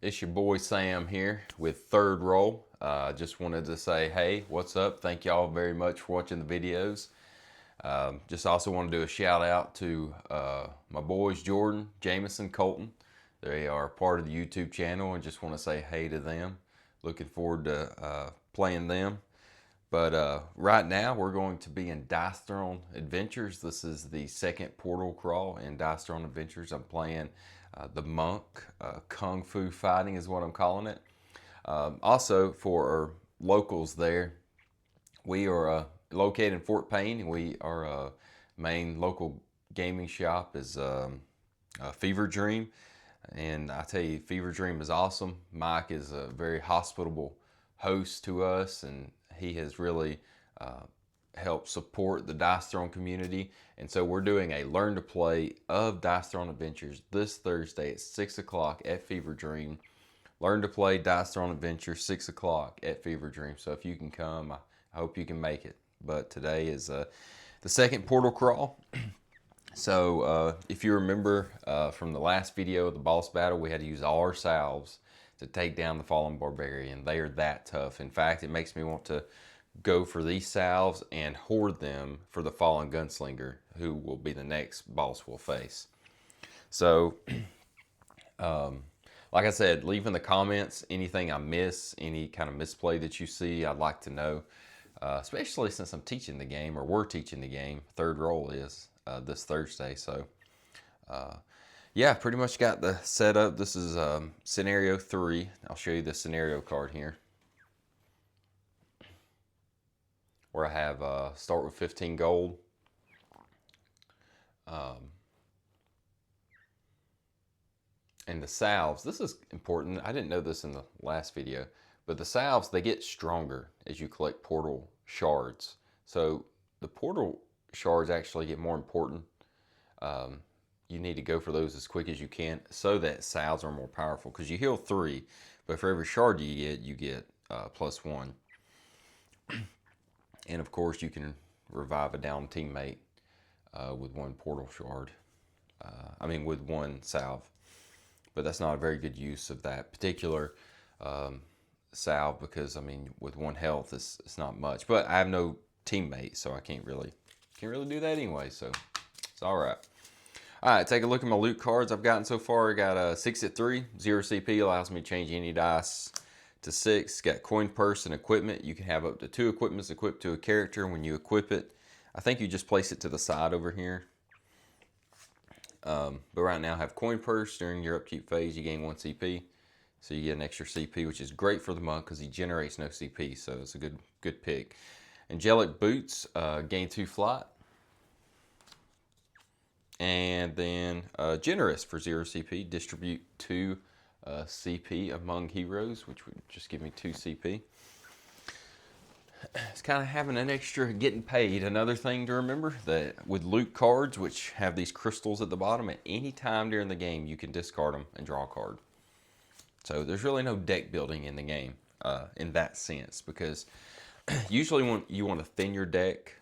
It's your boy Sam here with Third Roll. Just wanted to say, hey, what's up? Thank y'all very much for watching the videos. Just also want to do a shout out to my boys Jordan, Jameson, Colton. They are part of the YouTube channel and just want to say hey to them. Looking forward to playing them. But right now we're going to be in Dice Throne Adventures. This is the second portal crawl in Dice Throne Adventures. I'm playing the monk. Kung Fu fighting is what I'm calling it. Also for our locals there, we are located in Fort Payne. Our main local gaming shop is Fever Dream. And I tell you, Fever Dream is awesome. Mike is a very hospitable host to us, and he has really helped support the Dice Throne community. And so we're doing a Learn to Play of Dice Throne Adventures this Thursday at 6 o'clock at Fever Dream. Learn to Play Dice Throne Adventures, 6 o'clock at Fever Dream. So if you can come, I hope you can make it. But today is the second portal crawl. So if you remember from the last video, the boss battle, we had to use all our salves to take down the fallen barbarian. They are that tough. In fact, it makes me want to go for these salves and hoard them for the fallen gunslinger, who will be the next boss we'll face. So like I said, leave in the comments anything I miss, any kind of misplay that you see. I'd like to know, especially since I'm teaching the game, or we're teaching the game. Third Roll is this Thursday. So yeah, pretty much got the setup. This is scenario 3. I'll show you the scenario card here, where I have start with 15 gold. And the salves, this is important. I didn't know this in the last video, but the salves, they get stronger as you collect portal shards. So the portal shards actually get more important. You need to go for those as quick as you can so that salves are more powerful, because you heal 3, but for every shard you get +1. And of course you can revive a down teammate with 1 portal shard. With 1 salve. But that's not a very good use of that particular salve, because with 1 health it's not much. But I have no teammate, so I can't really do that anyway. So it's all right. All right, take a look at my loot cards I've gotten so far. I got a 6 at 3, 0 CP, allows me to change any dice to 6. Got coin purse and equipment. You can have up to 2 equipments equipped to a character. When you equip it, I think you just place it to the side over here. But right now I have coin purse. During your upkeep phase you gain 1 CP, so you get an extra CP, which is great for the monk because he generates no CP, so it's a good pick. Angelic boots, gain 2 flight. And then generous for 0 CP, distribute 2 CP among heroes, which would just give me 2 CP. It's kind of having an extra, getting paid. Another thing to remember, that with loot cards, which have these crystals at the bottom, at any time during the game you can discard them and draw a card. So there's really no deck building in the game in that sense, because usually when you want to thin your deck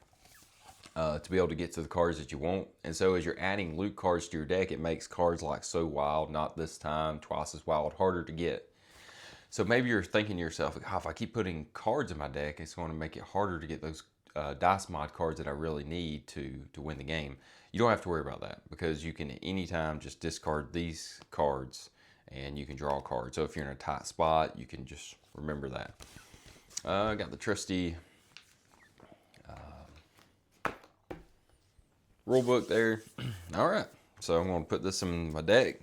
to be able to get to the cards that you want. And so as you're adding loot cards to your deck, it makes cards like So Wild, Not This Time, Twice as Wild harder to get. So maybe you're thinking to yourself, oh, if I keep putting cards in my deck, it's going to make it harder to get those dice mod cards that I really need to win the game. You don't have to worry about that, because you can at any time just discard these cards and you can draw a card. So if you're in a tight spot, you can just remember that. I got the trusty rule book there. All right, so I'm going to put this in my deck.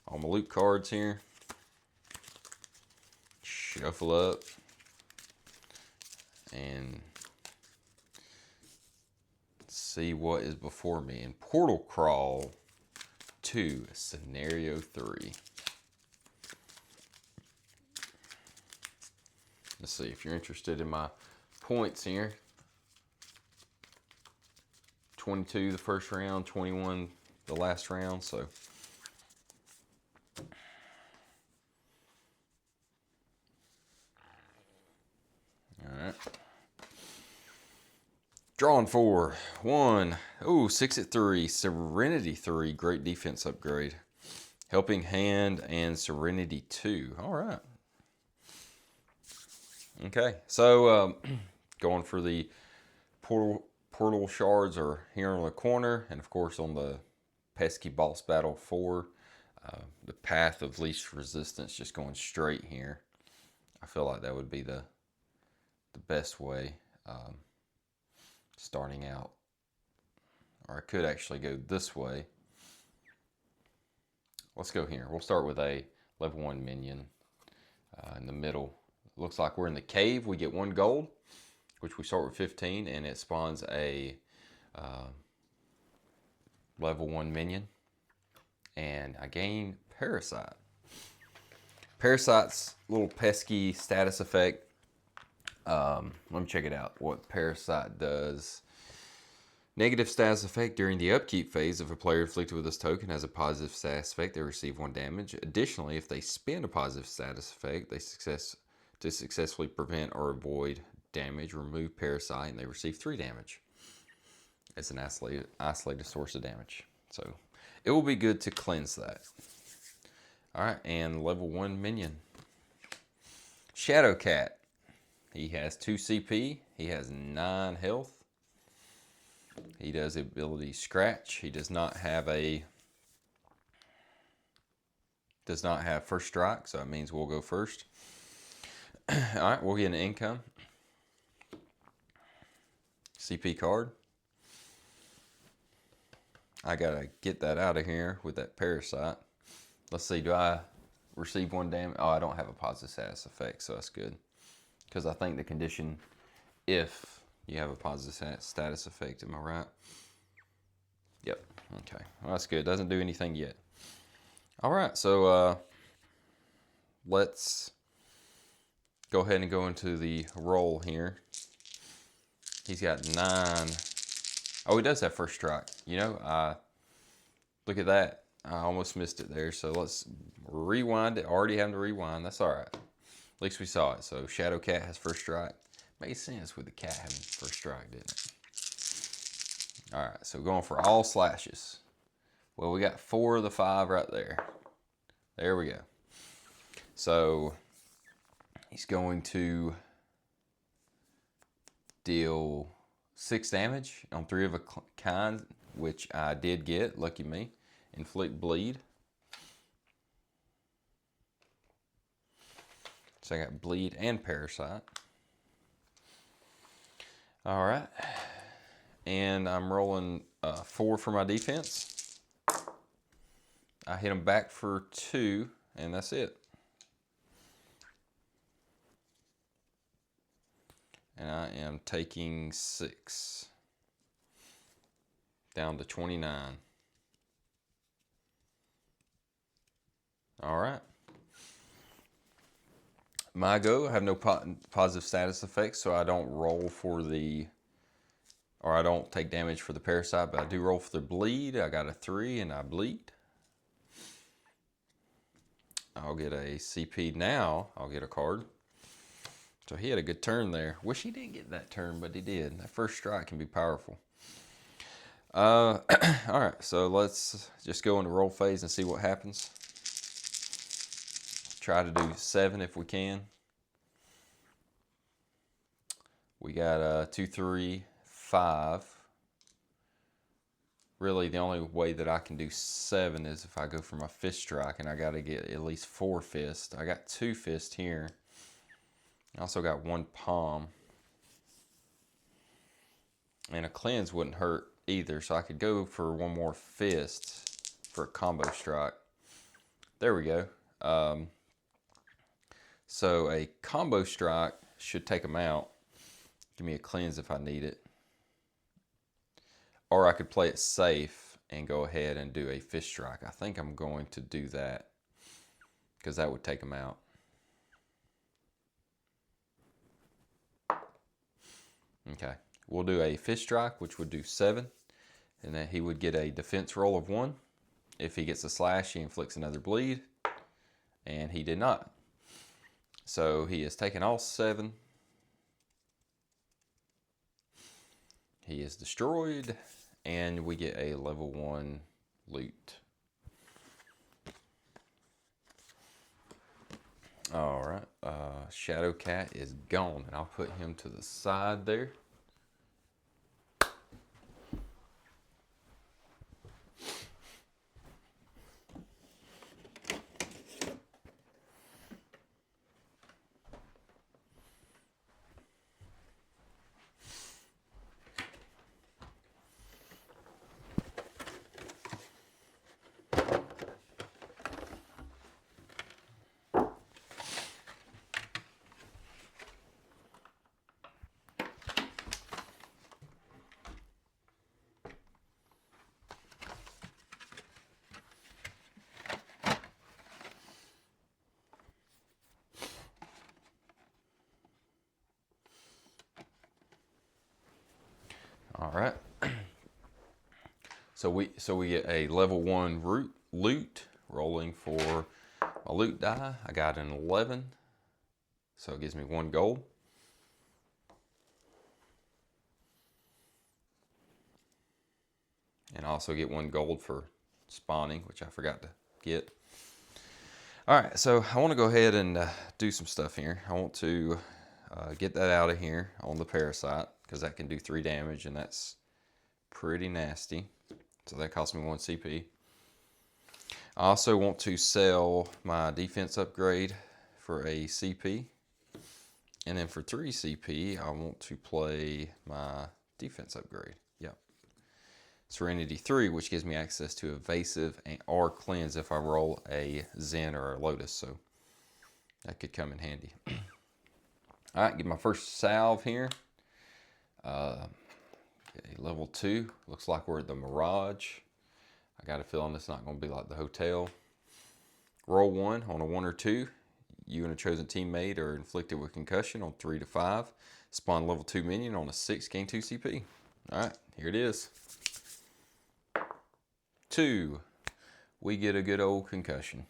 All my loot cards here. Shuffle up and see what is before me in Portal Crawl 2, Scenario 3. Let's see if you're interested in my points here. 22 the first round, 21 the last round, so alright. Drawing 4. 1. Oh, 6 at 3. Serenity 3. Great defense upgrade. Helping Hand and Serenity 2. All right. Okay, so going for the portal shards are here on the corner, and of course on the pesky boss battle 4, the path of least resistance, just going straight here. I feel like that would be the best way starting out. Or I could actually go this way. Let's go here. We'll start with a level 1 minion in the middle. Looks like we're in the cave. We get 1 gold, which we start with 15, and it spawns a level 1 minion. And I gain Parasite. Parasite's little pesky status effect. Let me check it out. What Parasite does. Negative status effect during the upkeep phase. If a player inflicted with this token has a positive status effect, they receive 1 damage. Additionally, if they spend a positive status effect, to successfully prevent or avoid damage, remove Parasite, and they receive 3 damage. It's an isolated source of damage. So it will be good to cleanse that. Alright, and level 1 minion. Shadow Cat. He has 2 CP. He has 9 health. He does the ability Scratch. He does not have first strike, so that means we'll go first. Alright, we'll get an income. CP card. I gotta get that out of here with that Parasite. Let's see, do I receive 1 damage? Oh, I don't have a positive status effect, so that's good. Because I think the condition, if you have a positive status effect, am I right? Yep, okay. Well, that's good. Doesn't do anything yet. Alright, so let's go ahead and go into the roll here. He's got 9. Oh, he does have first strike. You know, look at that. I almost missed it there. So let's rewind it. Already having to rewind. That's all right. At least we saw it. So Shadow Cat has first strike. Made sense with the cat having first strike, didn't it? All right. So going for all slashes. Well, we got 4 of the 5 right there. There we go. So he's going to deal 6 damage on 3 of a kind, which I did get. Lucky me. Inflict bleed. So I got bleed and Parasite. All right. And I'm rolling 4 for my defense. I hit him back for 2, and that's it. And I am taking 6. Down to 29. All right. My go. I have no positive status effects, so I don't roll for I don't take damage for the Parasite, but I do roll for the bleed. I got a 3 and I bleed. I'll get a CP now. I'll get a card. So he had a good turn there. Wish he didn't get that turn, but he did. That first strike can be powerful. All right, so let's just go into roll phase and see what happens. Try to do 7 if we can. We got 2, 3, 5. Really, the only way that I can do 7 is if I go for my fist strike, and I got to get at least 4 fists. I got 2 fists here. I also got 1 palm. And a cleanse wouldn't hurt either, so I could go for 1 more fist for a combo strike. There we go. So a combo strike should take them out. Give me a cleanse if I need it. Or I could play it safe and go ahead and do a fist strike. I think I'm going to do that because that would take them out. Okay, we'll do a fist strike, which would do 7. And then he would get a defense roll of 1. If he gets a slash, he inflicts another bleed. And he did not. So he has taken all 7. He is destroyed. And we get a level 1 loot. All right, Shadow Cat is gone, and I'll put him to the side there. All right. So we get a level 1 loot rolling for my loot die. I got an 11, so it gives me 1 gold. And I also get 1 gold for spawning, which I forgot to get. All right, so I want to go ahead and do some stuff here. I want to get that out of here on the parasite, because that can do 3 damage, and that's pretty nasty. So that cost me 1 CP. I also want to sell my defense upgrade for a CP. And then for 3 CP, I want to play my defense upgrade. Yep. Serenity 3, which gives me access to evasive or cleanse if I roll a Zen or a Lotus. So that could come in handy. All right, get my first salve here. Level 2. Looks like we're at the Mirage. I got a feeling it's not going to be like the hotel. Roll 1 on a 1 or 2. You and a chosen teammate are inflicted with concussion on 3 to 5. Spawn level 2 minion on a 6, gain 2 CP. Alright, here it is. 2. We get a good old concussion.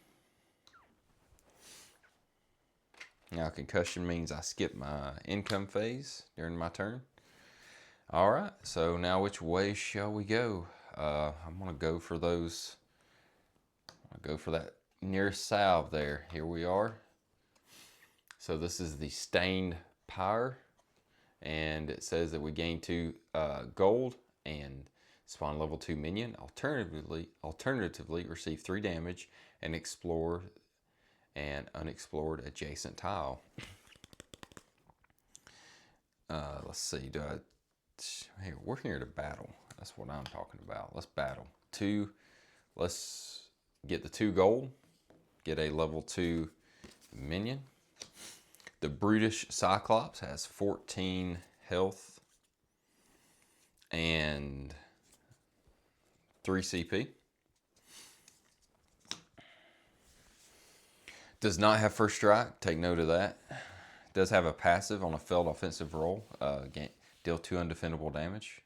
Now concussion means I skip my income phase during my turn. Alright, so now which way shall we go? I'm going to go for those. I'm going to go for that nearest salve there. Here we are. So this is the Stained Pyre, and it says that we gain 2 gold and spawn level 2 minion. Alternatively receive 3 damage and explore an unexplored adjacent tile. Let's see. Here, we're here to battle. That's what I'm talking about. Let's battle. 2. Let's get the 2 gold. Get a level 2 minion. The Brutish Cyclops has 14 health and 3 CP. Does not have first strike. Take note of that. Does have a passive on a failed offensive roll. Deal 2 undefendable damage.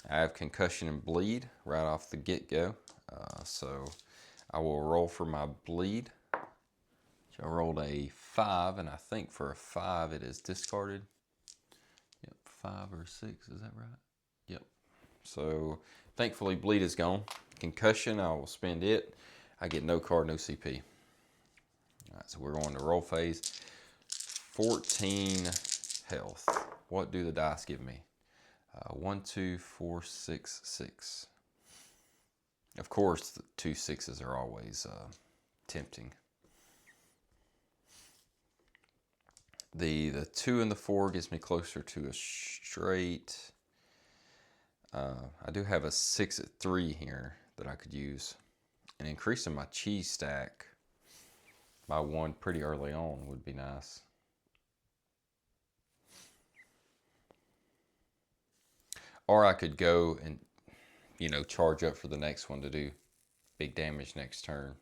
I have concussion and bleed right off the get-go. So I will roll for my bleed. I rolled a 5, and I think for a 5 it is discarded. Yep, 5 or 6, is that right? Yep. So thankfully bleed is gone. Concussion, I will spend it. I get no card, no CP. All right, so we're going to roll phase. 14 health. What do the dice give me? 1, 2, 4, 6, 6. Of course, the 2 6s are always tempting. The 2 and the 4 gets me closer to a straight. I do have a 6 at 3 here that I could use. And increasing my cheese stack by 1 pretty early on would be nice. Or I could go and, charge up for the next one to do big damage next turn.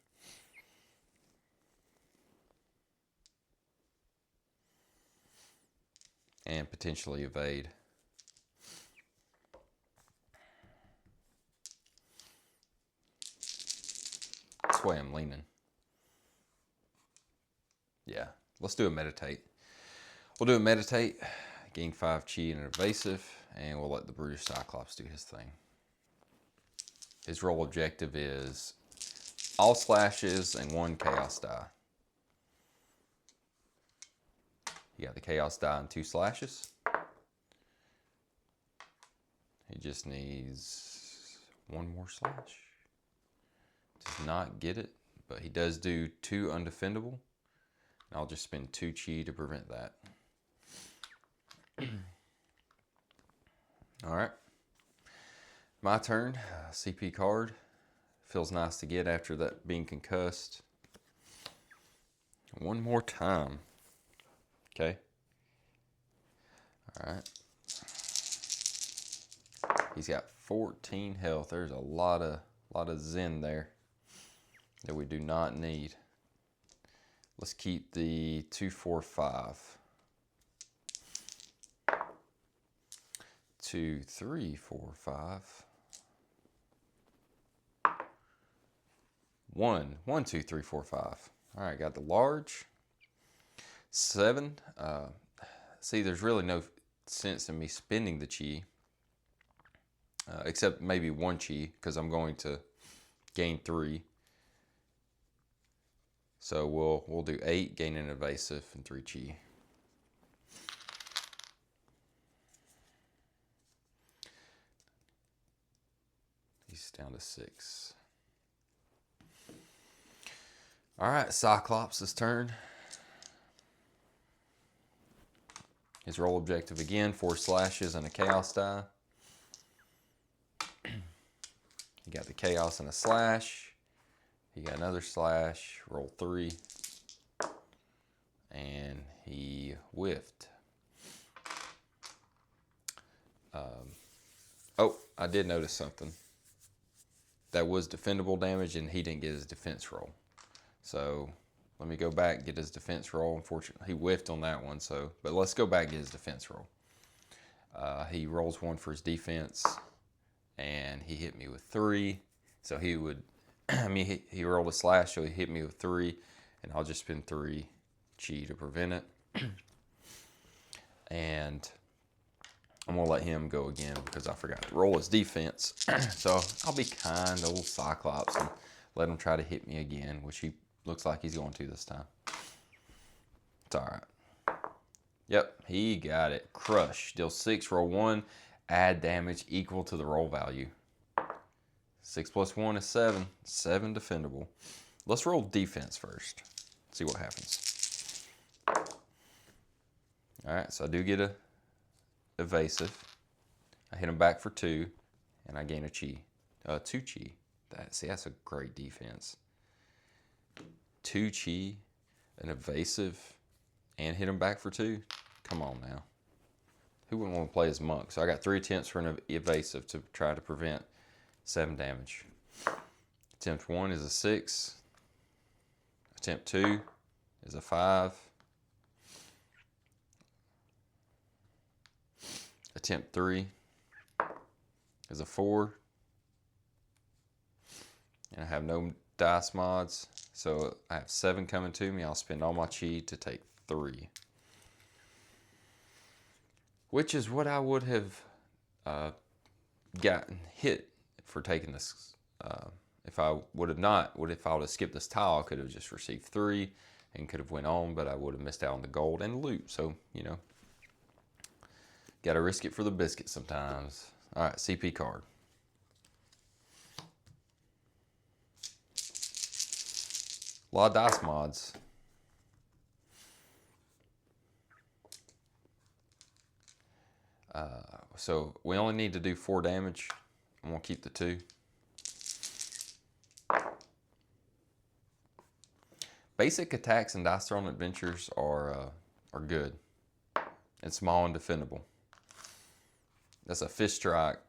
And potentially evade. That's the way I'm leaning. Yeah, let's do a meditate. We'll do a meditate, gain 5 chi and an evasive, and we'll let the Brutish Cyclops do his thing. His role objective is all slashes and 1 chaos die. You got the Chaos die and 2 slashes. He just needs 1 more slash. Does not get it, but he does do 2 undefendable. And I'll just spend 2 chi to prevent that. All right, my turn. CP card. Feels nice to get after that being concussed. 1 more time. Okay. All right. He's got 14 health. There's a lot of Zen there that we do not need. Let's keep the 2, 4, 5. 2, 3, 4, 5. 1, 1, 2, 3, 4, 5. All right, got the large. 7. See, there's really no sense in me spending the chi, except maybe 1 chi, because I'm going to gain 3. So we'll do 8, gain an evasive, and 3 chi. He's down to 6. All right, Cyclops' turn. His roll objective again, 4 slashes and a Chaos die. He got the Chaos and a slash. He got another slash, roll 3. And he whiffed. Oh, I did notice something. That was defendable damage, and he didn't get his defense roll. So let me go back and get his defense roll. Unfortunately, he whiffed on that one. But let's go back and get his defense roll. He rolls 1 for his defense, and he hit me with 3. So he would, I mean, he rolled a slash, so he hit me with 3, and I'll just spend 3 chi to prevent it. And I'm gonna let him go again because I forgot to roll his defense. So I'll be kind to old Cyclops and let him try to hit me again, which he looks like he's going to this time. It's all right. Yep, he got it. Crush. Deal 6, roll 1, add damage equal to the roll value. 6 plus 1 is 7. 7 defendable. Let's roll defense first. See what happens. All right, so I do get a evasive. I hit him back for 2, and I gain a chi. 2 chi. That's a great defense. 2 chi, an evasive, and hit him back for 2. Come on now. Who wouldn't want to play as monk? So I got 3 attempts for an evasive to try to prevent 7 damage. Attempt 1 is a 6. Attempt 2 is a 5. Attempt 3 is a 4. And I have no dice mods, so I have 7 coming to me. I'll spend all my chi to take 3. Which is what I would have gotten hit for taking this. If I would have skipped this tile, I could have just received 3 and could have went on, but I would have missed out on the gold and loot. So, you know, got to risk it for the biscuit sometimes. All right, CP card. A lot of dice mods. So we only need to do 4 damage. I'm gonna keep the 2. Basic attacks and dice throwing adventures are good. And small and defendable. That's a fish strike,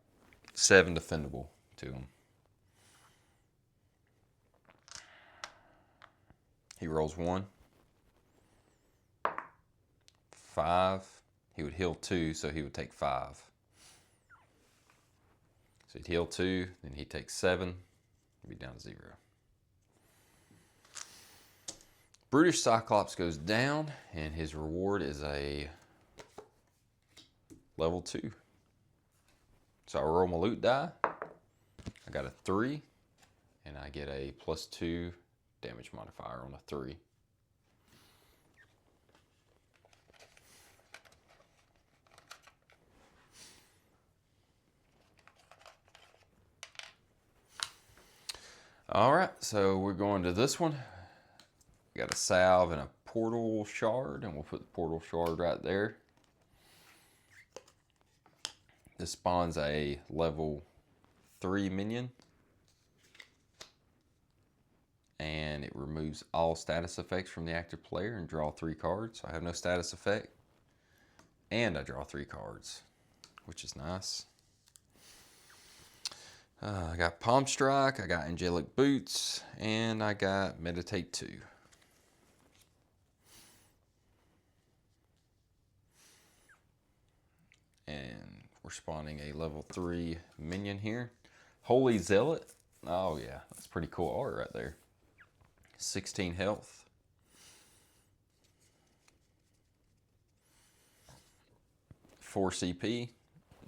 7 defendable to him. He rolls 1. 5. He would heal 2, so he would take 5. So he'd heal 2, then he'd take 7. He'd be down to 0. Brutish Cyclops goes down, and his reward is a level 2. So I roll my loot die. I got a 3, and I get a +2 damage modifier on a 3. All right, so we're going to this one. We got a salve and a portal shard, and we'll put the portal shard right there. This spawns a level 3 minion. And it removes all status effects from the active player and draw 3 cards. So I have no status effect. And I draw 3 cards, which is nice. I got Palm Strike, I got Angelic Boots, and I got Meditate 2. And we're spawning a level 3 minion here. Holy Zealot. Oh yeah, that's pretty cool art right there. 16 health. Four CP.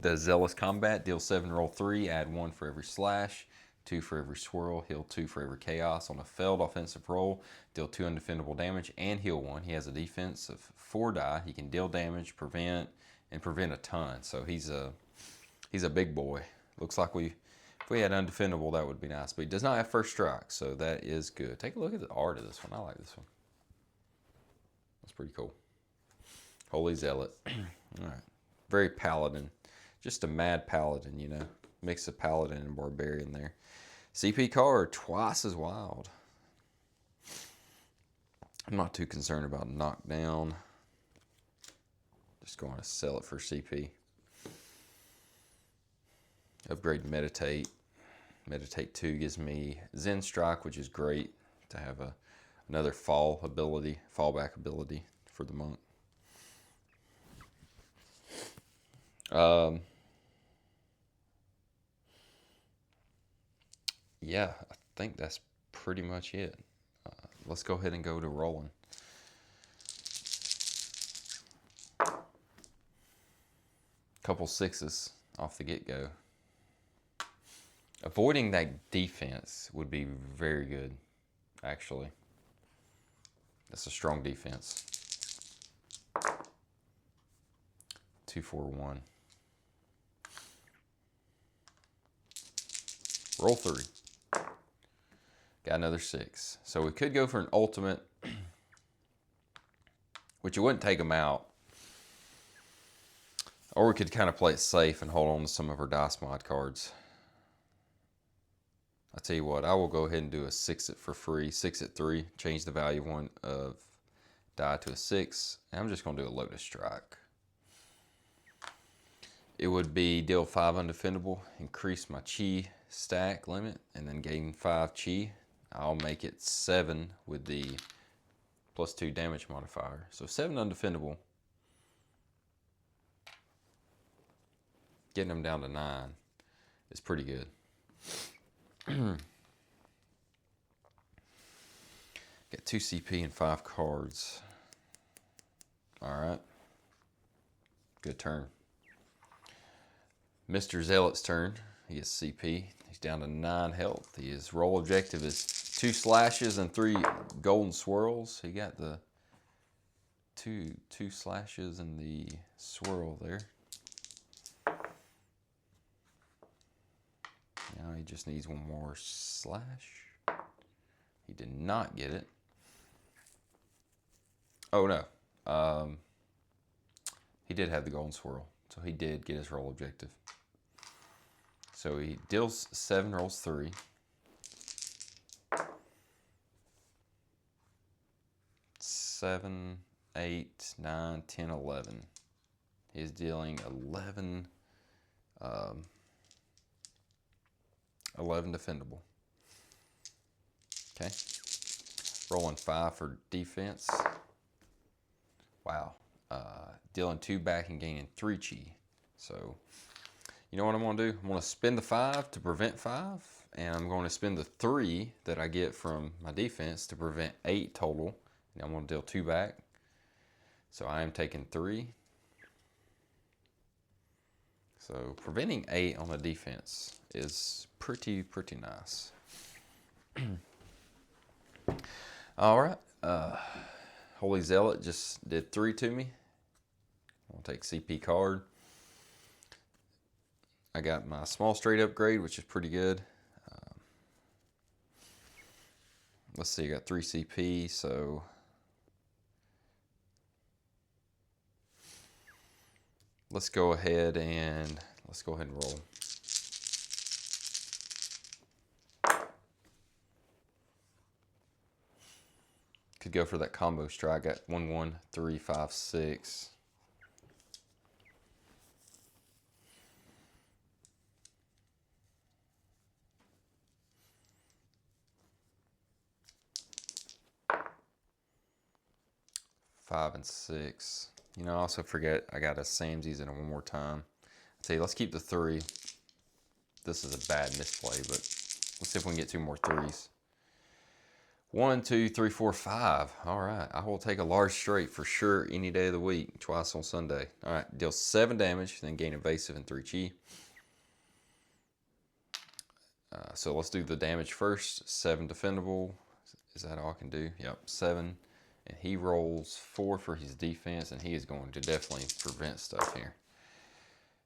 The Zealous Combat, deal 7, roll 3, add 1 for every slash, 2 for every swirl, heal 2 for every chaos. On a failed offensive roll, deal 2 undefendable damage and heal 1. He has a defense of 4 die. He can deal damage, prevent, and prevent a ton. So he's a big boy. Looks like if we had undefendable, that would be nice. But he does not have first strike, so that is good. Take a look at the art of this one. I like this one. That's pretty cool. Holy Zealot. All right. Very paladin. Just a mad paladin, you know. Mix of paladin and barbarian there. CP card, twice as wild. I'm not too concerned about knockdown. Just going to sell it for CP. Upgrade Meditate. Meditate 2 gives me Zen Strike, which is great to have another fallback ability for the monk. Yeah, I think that's pretty much it. Let's go ahead and go to rolling. Couple 6s off the get-go. Avoiding that defense would be very good, actually. That's a strong defense. 2, 4, 1. Roll 3. Got another 6. So we could go for an ultimate, which it wouldn't take them out. Or we could kind of play it safe and hold on to some of our dice mod cards. I'll tell you what, I will go ahead and do a 6 for free. 6 at 3. Change the value of one of die to a 6. And I'm just going to do a Lotus Strike. It would be deal 5 undefendable, increase my chi stack limit, and then gain 5 chi. I'll make it 7 with the +2 damage modifier. So 7 undefendable. Getting them down to 9 is pretty good. Get 2 CP and 5 cards. Alright. Good turn. Mr. Zealot's turn. He gets CP. He's down to 9 health. His roll objective is 2 slashes and 3 golden swirls. He got the two slashes and the swirl there. Now he just needs one more slash. He did not get it. Oh no. He did have the golden swirl. So he did get his roll objective. So he deals 7, rolls 3. Seven, 8, 9, 10, 11. He's dealing 11 defendable. Okay. Rolling 5 for defense. Wow. Dealing 2 back and gaining 3 chi. So, you know what I'm going to do? I'm going to spend the 5 to prevent 5. And I'm going to spend the 3 that I get from my defense to prevent 8 total. And I'm going to deal 2 back. So I am taking 3. So preventing 8 on the defense is pretty nice. All right. Holy Zealot just did 3 to me. I'll take CP card. I got my small straight upgrade, which is pretty good. let's see, I got 3 CP, so let's go ahead and roll. Could go for that combo strike. Got 1, 1, 3, 5, 6. Five and 6. You know, I also forget I got a samesies in it one more time. I'll tell you, let's keep the 3. This is a bad misplay, but let's see if we can get 2 more 3s. 1, 2, 3, 4, 5. All right, I will take a large straight for sure any day of the week, twice on Sunday. All right, deal 7 damage, then gain evasive and 3 chi. So let's do the damage first. 7 defendable. Is that all I can do? Yep, 7. And he rolls 4 for his defense, and he is going to definitely prevent stuff here.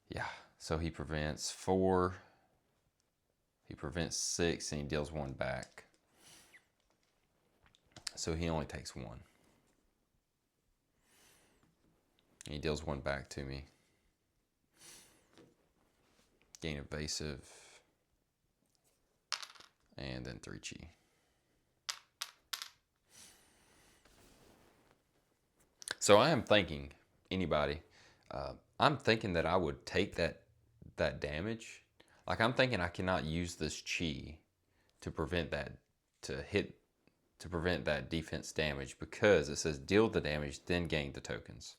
Yeah, so he prevents 4. He prevents 6, and he deals 1 back. So he only takes 1. And he deals 1 back to me. Gain evasive. And then 3 chi. So I am thinking, anybody, I'm thinking that I would take that damage. Like, I'm thinking I cannot use this chi to prevent that, to prevent that defense damage, because it says deal the damage, then gain the tokens.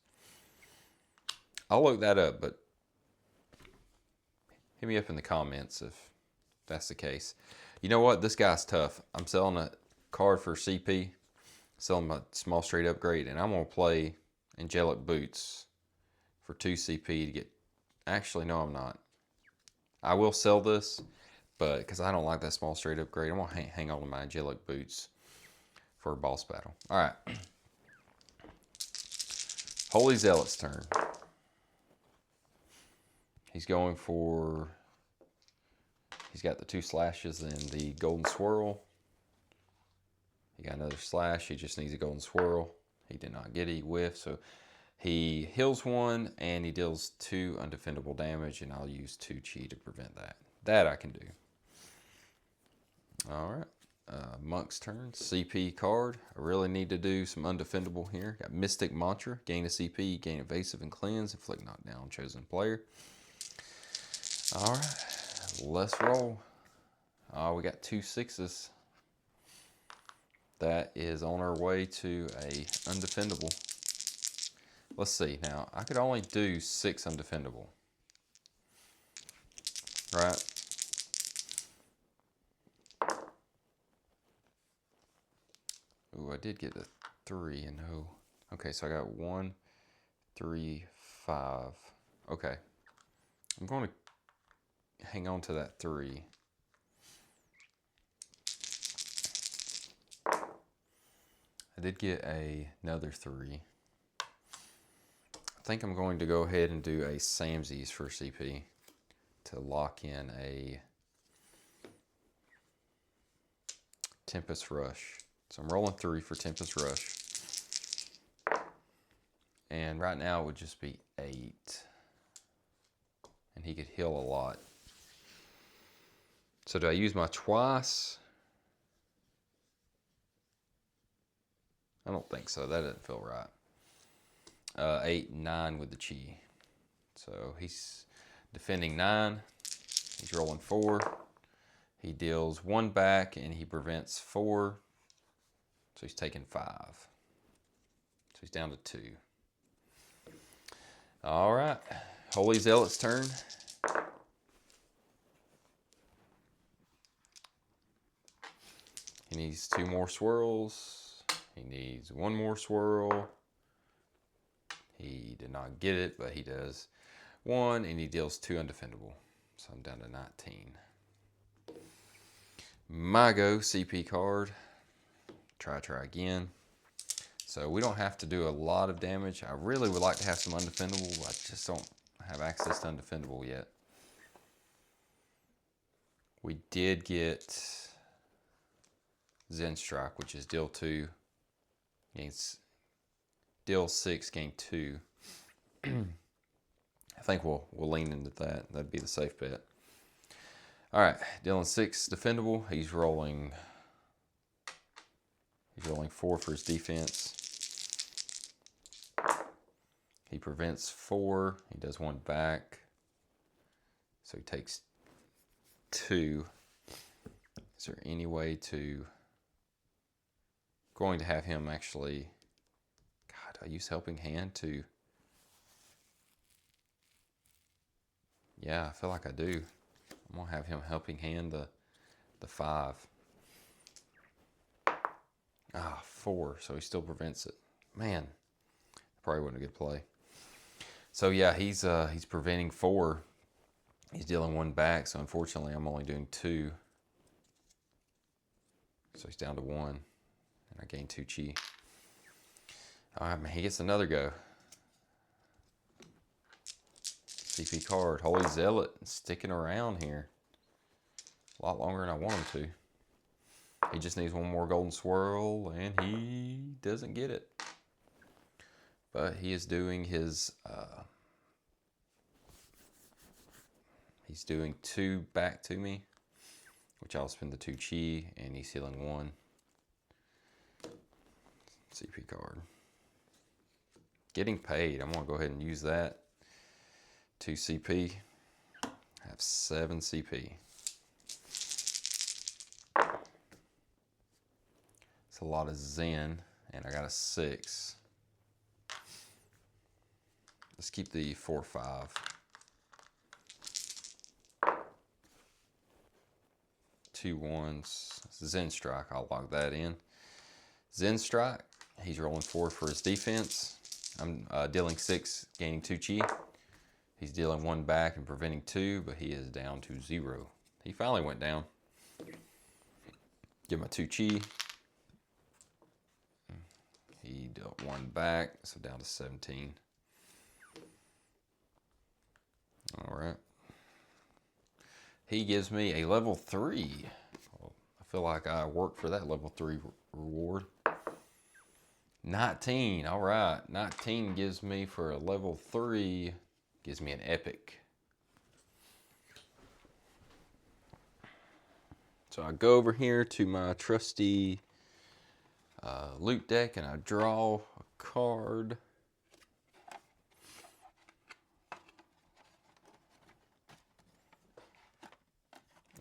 I'll look that up, but hit me up in the comments if that's the case. You know what? This guy's tough. I'm selling a card for CP, selling my small straight upgrade, and I'm going to play Angelic Boots for 2 CP to get... Actually, no, I'm not. I will sell this, but because I don't like that small straight upgrade, I'm going to hang on to my Angelic Boots for a boss battle. All right. Holy Zealot's turn. He's going for... He's got the 2 slashes and the golden swirl. He got another slash. He just needs a golden swirl. He did not get it. He whiffed. So he heals 1 and he deals 2 undefendable damage, and I'll use 2 chi to prevent that. That I can do. All right. Monk's turn. CP card. I really need to do some undefendable here. Got Mystic Mantra. Gain a CP, gain evasive and cleanse. Inflict knockdown on chosen player. All right. Let's roll. Oh, we got 2 6s. That is on our way to a undefendable. Let's see. Now, I could only do 6 undefendable. Right? Ooh, I did get a 3 and no. Okay, so I got 1, 3, 5. Okay. I'm going to hang on to that 3. I did get another 3. I think I'm going to go ahead and do a Samesies for CP to lock in a Tempest Rush. So I'm rolling 3 for Tempest Rush. And right now it would just be 8. And he could heal a lot. So do I use my twice? I don't think so. That doesn't feel right. 8, 9 with the chi. So he's defending 9. He's rolling 4. He deals 1 back and he prevents 4. So he's taking 5. So he's down to 2. All right. Holy Zealot's turn. He needs 2 more swirls. He needs 1 more swirl. He did not get it, but he does 1, and he deals 2 undefendable. So I'm down to 19. My go, CP card. Try again. So we don't have to do a lot of damage. I really would like to have some undefendable. I just don't have access to undefendable yet. We did get Zen Strike, which is deal 2, gains deal 6, gain 2. I think we'll lean into that. That'd be the safe bet. All right, dealing 6 defendable. He's rolling 4 for his defense. He prevents 4. He does 1 back. So he takes 2. Is there any way to... Going to have him actually... God, I use Helping Hand to... Yeah, I feel like I do. I'm going to have him Helping Hand the 5. 4, so he still prevents it. Man, probably wasn't a good play. So yeah, he's preventing 4. He's dealing 1 back, so unfortunately I'm only doing 2. So he's down to 1, and I gain 2 chi. All right, man, he gets another go. CP card, Holy Zealot, sticking around here. A lot longer than I want him to. He just needs 1 more golden swirl, and he doesn't get it. But he is doing his... he's doing 2 back to me, which I'll spend the 2 chi, and he's healing 1. CP card. Getting paid. I'm going to go ahead and use that. 2 CP. I have 7 CP. It's a lot of Zen, and I got a 6. Let's keep the 4-5. Two 1s. Zen Strike, I'll log that in. Zen Strike, he's rolling 4 for his defense. I'm dealing 6, gaining 2 chi. He's dealing 1 back and preventing 2, but he is down to 0. He finally went down. Give him a 2 chi. He dealt 1 back, so down to 17. All right. He gives me a level 3. Well, I feel like I worked for that level 3 reward. 19. All right. 19 gives me for a level 3. Gives me an epic. So I go over here to my trusty loot deck and I draw a card.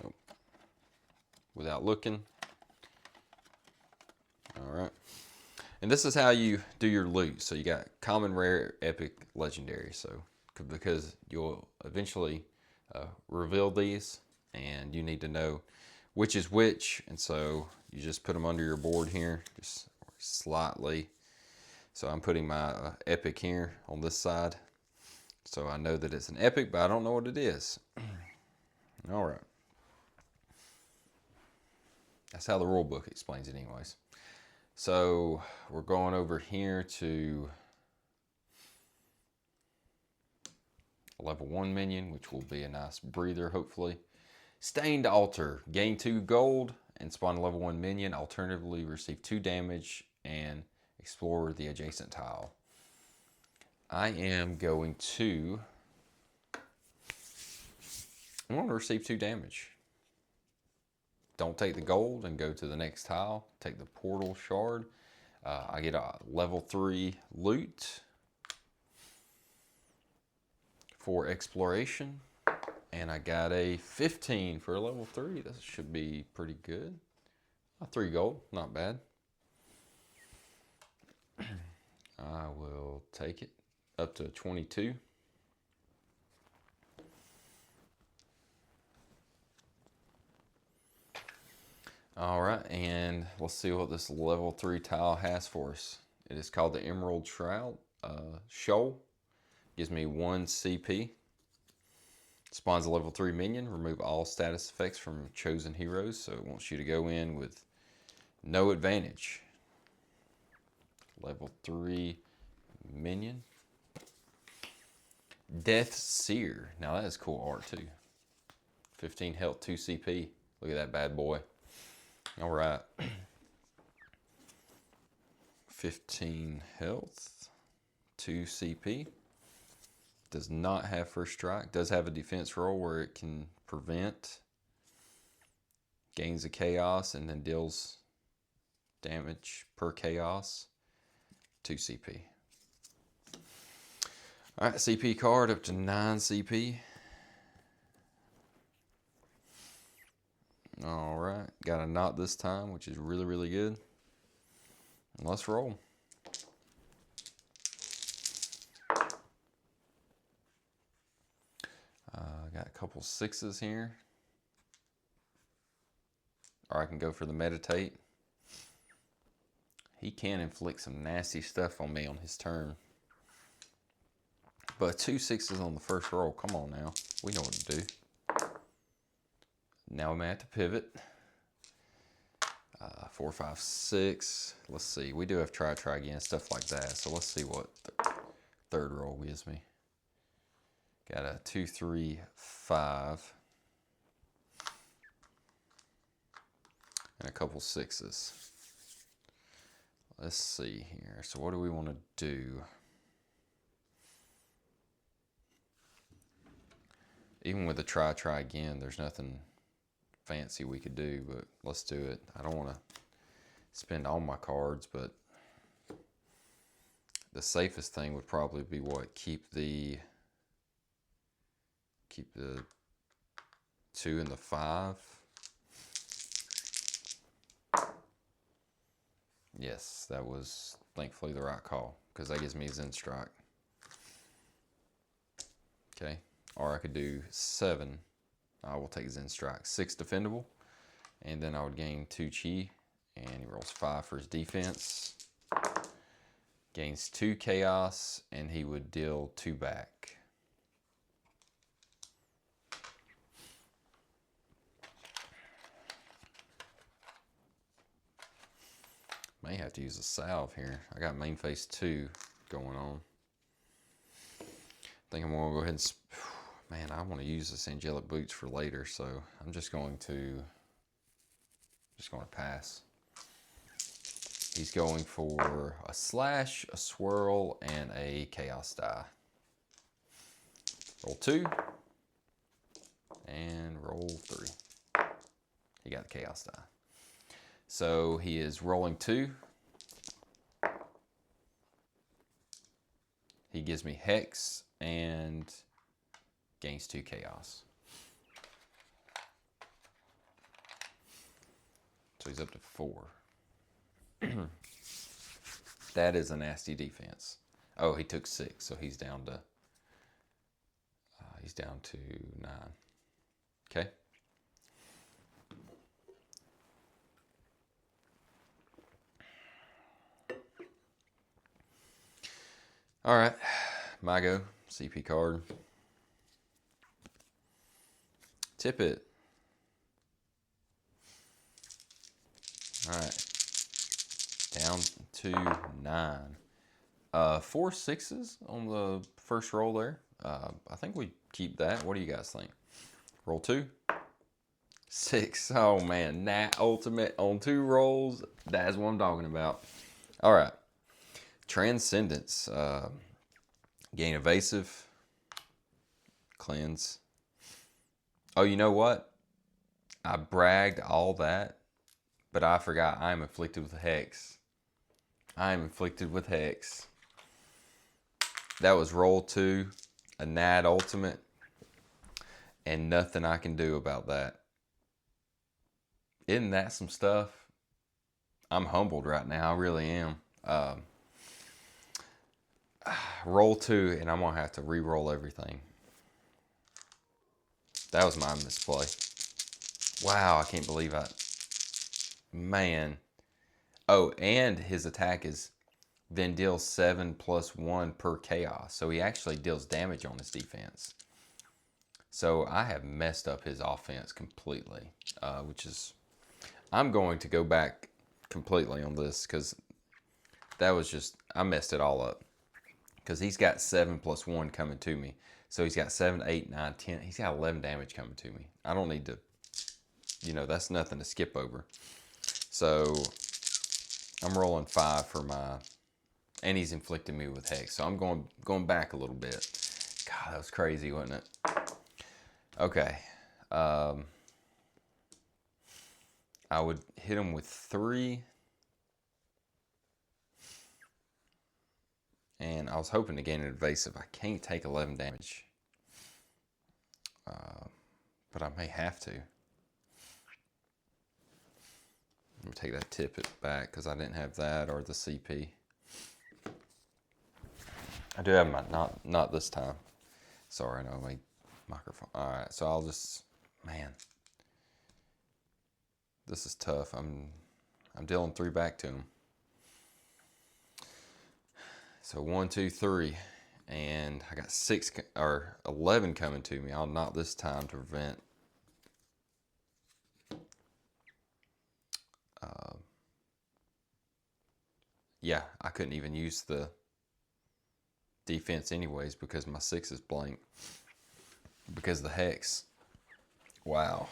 Nope. Without looking. All right. And this is how you do your loot. So you got common, rare, epic, legendary. So because you'll eventually reveal these and you need to know which is which. And so you just put them under your board here, just slightly. So I'm putting my epic here on this side. So I know that it's an epic, but I don't know what it is. All right. That's how the rule book explains it anyways. So we're going over here to a level 1 minion, which will be a nice breather, hopefully. Stained Altar, gain 2 gold and spawn a level 1 minion. Alternatively, receive 2 damage and explore the adjacent tile. I am going to... I'm going to receive 2 damage. Don't take the gold and go to the next tile. Take the portal shard. I get a level 3 loot for exploration. And I got a 15 for a level 3. That should be pretty good. 3 gold, not bad. I will take it up to 22. All right, and let's see what this level 3 tile has for us. It is called the Emerald Shroud Shoal. Gives me 1 CP. Spawns a level 3 minion. Remove all status effects from chosen heroes. So it wants you to go in with no advantage. Level 3 minion. Death Seer. Now that is cool art too. 15 health, 2 CP. Look at that bad boy. All right. 15 health, 2 CP. Does not have first strike. Does have a defense roll where it can prevent. Gains a chaos and then deals damage per chaos. 2 CP. Alright, CP card up to 9 CP. Alright, got a knot this time, which is really, really good. Let's roll. Got a couple 6s here. Or I can go for the meditate. He can inflict some nasty stuff on me on his turn. But 2 6s on the first roll. Come on now. We know what to do. Now I'm at to pivot. 4, 5, 6. Let's see. We do have try again, stuff like that. So let's see what the third roll gives me. Got a 2, 3, 5. And a couple 6s. Let's see here. So what do we want to do? Even with the try again, there's nothing fancy we could do, but let's do it. I don't want to spend all my cards, but the safest thing would probably be what? Keep the 2 and the 5. Yes, that was thankfully the right call, because that gives me Zen Strike. Okay, or I could do 7. I will take Zen Strike. 6 defendable, and then I would gain 2 chi, and he rolls 5 for his defense. Gains 2 chaos, and he would deal 2 back. May have to use a salve here. I got main phase 2 going on. I think I'm gonna go ahead and, man, I want to use this angelic boots for later, so I'm just going to pass. He's going for a slash, a swirl, and a chaos die. Roll 2 and roll 3. He got the chaos die. So he is rolling 2. He gives me Hex and gains 2 chaos. So he's up to 4. That is a nasty defense. Oh, he took 6, so he's down to 9. Okay. All right, my go. CP card. Tip it. All right. Down to 9. 4 6s on the first roll there. I think we keep that. What do you guys think? Roll 2. 6. Oh man, Nat ultimate on 2 rolls. That's what I'm talking about. All right. Transcendence. Gain evasive. Cleanse. Oh, you know what? I bragged all that, but I forgot I am afflicted with Hex. I am afflicted with Hex. That was roll 2, a Nat ultimate, and nothing I can do about that. Isn't that some stuff? I'm humbled right now. I really am. Roll 2, and I'm going to have to re-roll everything. That was my misplay. Wow, I can't believe I... Man. Oh, and his attack is then deals 7 + 1 per chaos. So he actually deals damage on his defense. So I have messed up his offense completely, which is... I'm going to go back completely on this because that was just... I messed it all up. Because he's got 7 + 1 coming to me. So he's got 7, 8, 9, 10. He's got 11 damage coming to me. I don't need to, that's nothing to skip over. So I'm rolling 5 for my, and he's inflicting me with Hex. So I'm going back a little bit. God, that was crazy, wasn't it? Okay. I would hit him with 3. And I was hoping to gain an evasive. I can't take 11 damage. But I may have to. Let me take that tippet back because I didn't have that or the CP. I do have my, not this time. Sorry, no, my microphone. All right, so I'll just, man, this is tough. I'm dealing 3 back to him. So 1, 2, 3, and I got 6 or 11 coming to me. I'll not this time to prevent. Yeah, I couldn't even use the defense anyways because my 6 is blank because of the Hex. Wow.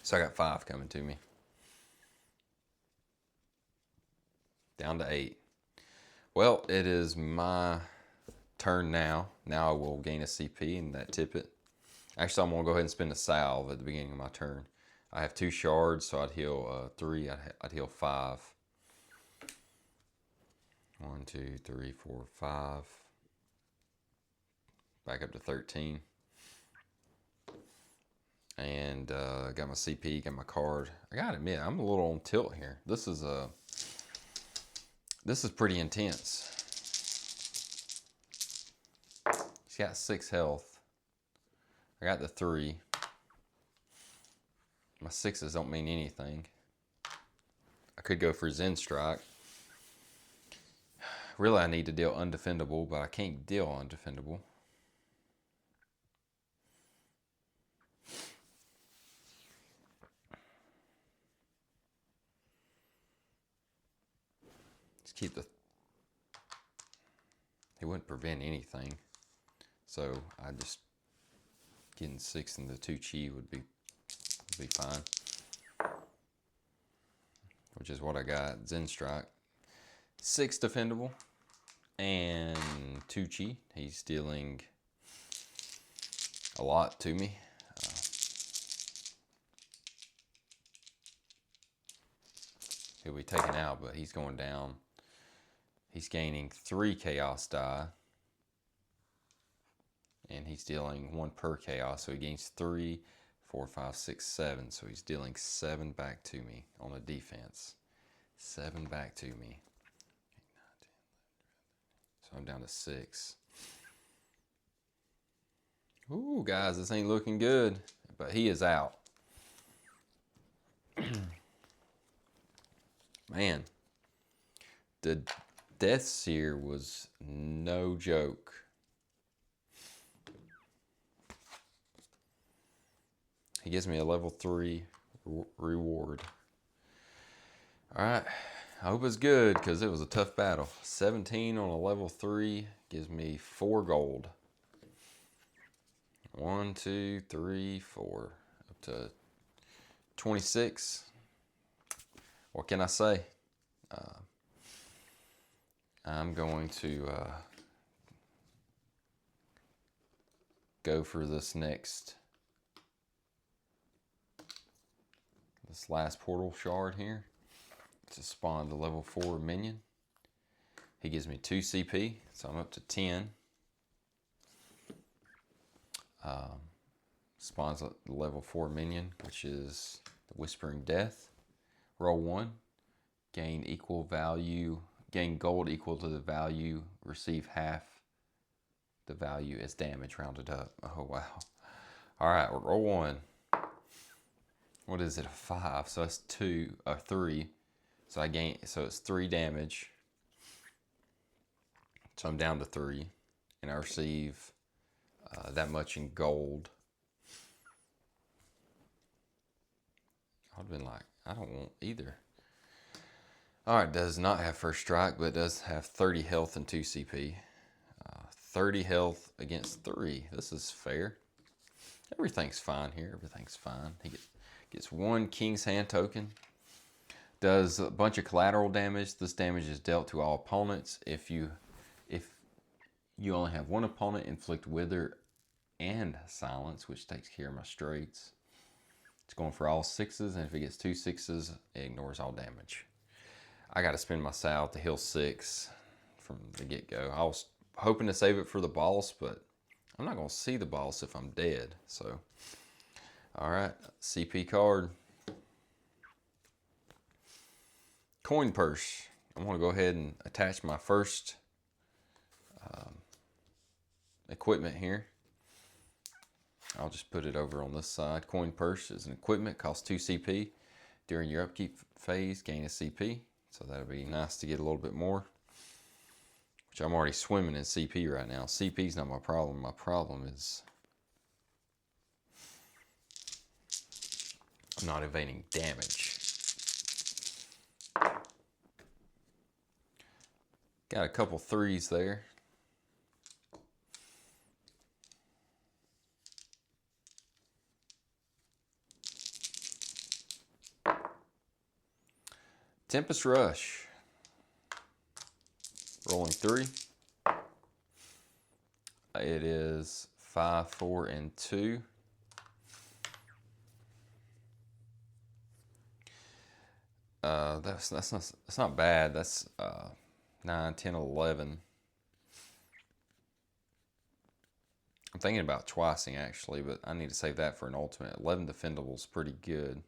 So I got 5 coming to me. Down to 8. Well, it is my turn now. Now I will gain a CP and that tippet. Actually, I'm going to go ahead and spend a salve at the beginning of my turn. I have 2 shards, so I'd heal 3. I'd heal 5. 1, 2, 3, 4, 5. Back up to 13. And got my CP, got my card. I gotta admit, I'm a little on tilt here. This is pretty intense. He's got 6 health. I got the 3. My 6s don't mean anything. I could go for Zen Strike. Really, I need to deal undefendable, but I can't deal undefendable. Let's keep the... He wouldn't prevent anything. So I just... Getting 6 and the 2 chi would be fine. Which is what I got. Zen Strike. 6 defendable. And 2 chi. He's dealing a lot to me. He'll be taken out, but he's going down. He's gaining 3 chaos die. And he's dealing 1 per chaos. So he gains 3, 4, 5, 6, 7. So he's dealing 7 back to me on a defense. 7 back to me. So I'm down to 6. Ooh, guys, this ain't looking good. But he is out. Man, the Death Seer was no joke. He gives me a level 3 reward. Alright, I hope it's good because it was a tough battle. 17 on a level 3 gives me 4 gold. 1, 2, 3, 4. Up to 26. What can I say? I'm going to go for this last portal shard here to spawn the level 4 minion. He gives me 2 CP, so I'm up to 10. Spawns the level 4 minion, which is the Whispering Death. Roll 1, gain gold equal to the value, receive half the value as damage rounded up. Oh wow. Alright, roll 1. What is it, a 5? So that's 3. So it's 3 damage. So I'm down to 3. And I receive that much in gold. I'd have been like, I don't want either. Alright, does not have first strike, but it does have 30 health and 2 CP. 30 health against 3. This is fair. Everything's fine here. Everything's fine. He gets 1 King's Hand token. Does a bunch of collateral damage. This damage is dealt to all opponents. If you only have one opponent, inflict Wither and Silence, which takes care of my straights. It's going for all 6s, and if it gets 2 6s, it ignores all damage. I got to spend my salve to heal 6 from the get-go. I was hoping to save it for the boss, but I'm not going to see the boss if I'm dead. So, all right, CP card. Coin purse. I'm going to go ahead and attach my first equipment here. I'll just put it over on this side. Coin purse is an equipment, costs 2 CP. During your upkeep phase, gain a CP. So that'll be nice to get a little bit more. Which I'm already swimming in CP right now. CP is not my problem. My problem is I'm not evading damage. Got a couple 3s there. Tempest Rush. Rolling 3. It is 5, 4, and 2. That's not bad. That's 9, 10, 11. I'm thinking about twicing actually, but I need to save that for an ultimate. 11 defendable is pretty good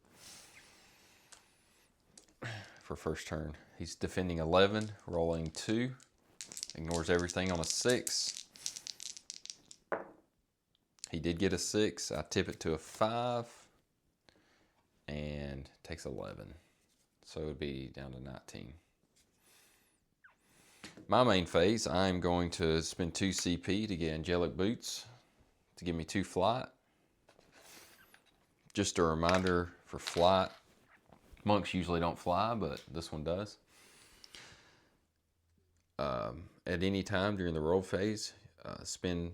for first turn. He's defending 11, rolling 2, ignores everything on a 6. He did get a 6. I tip it to a 5 and takes 11. So it would be down to 19. My main phase, I'm going to spend 2 CP to get Angelic Boots to give me 2 flight. Just a reminder for flight. Monks usually don't fly, but this one does. At any time during the roll phase, spend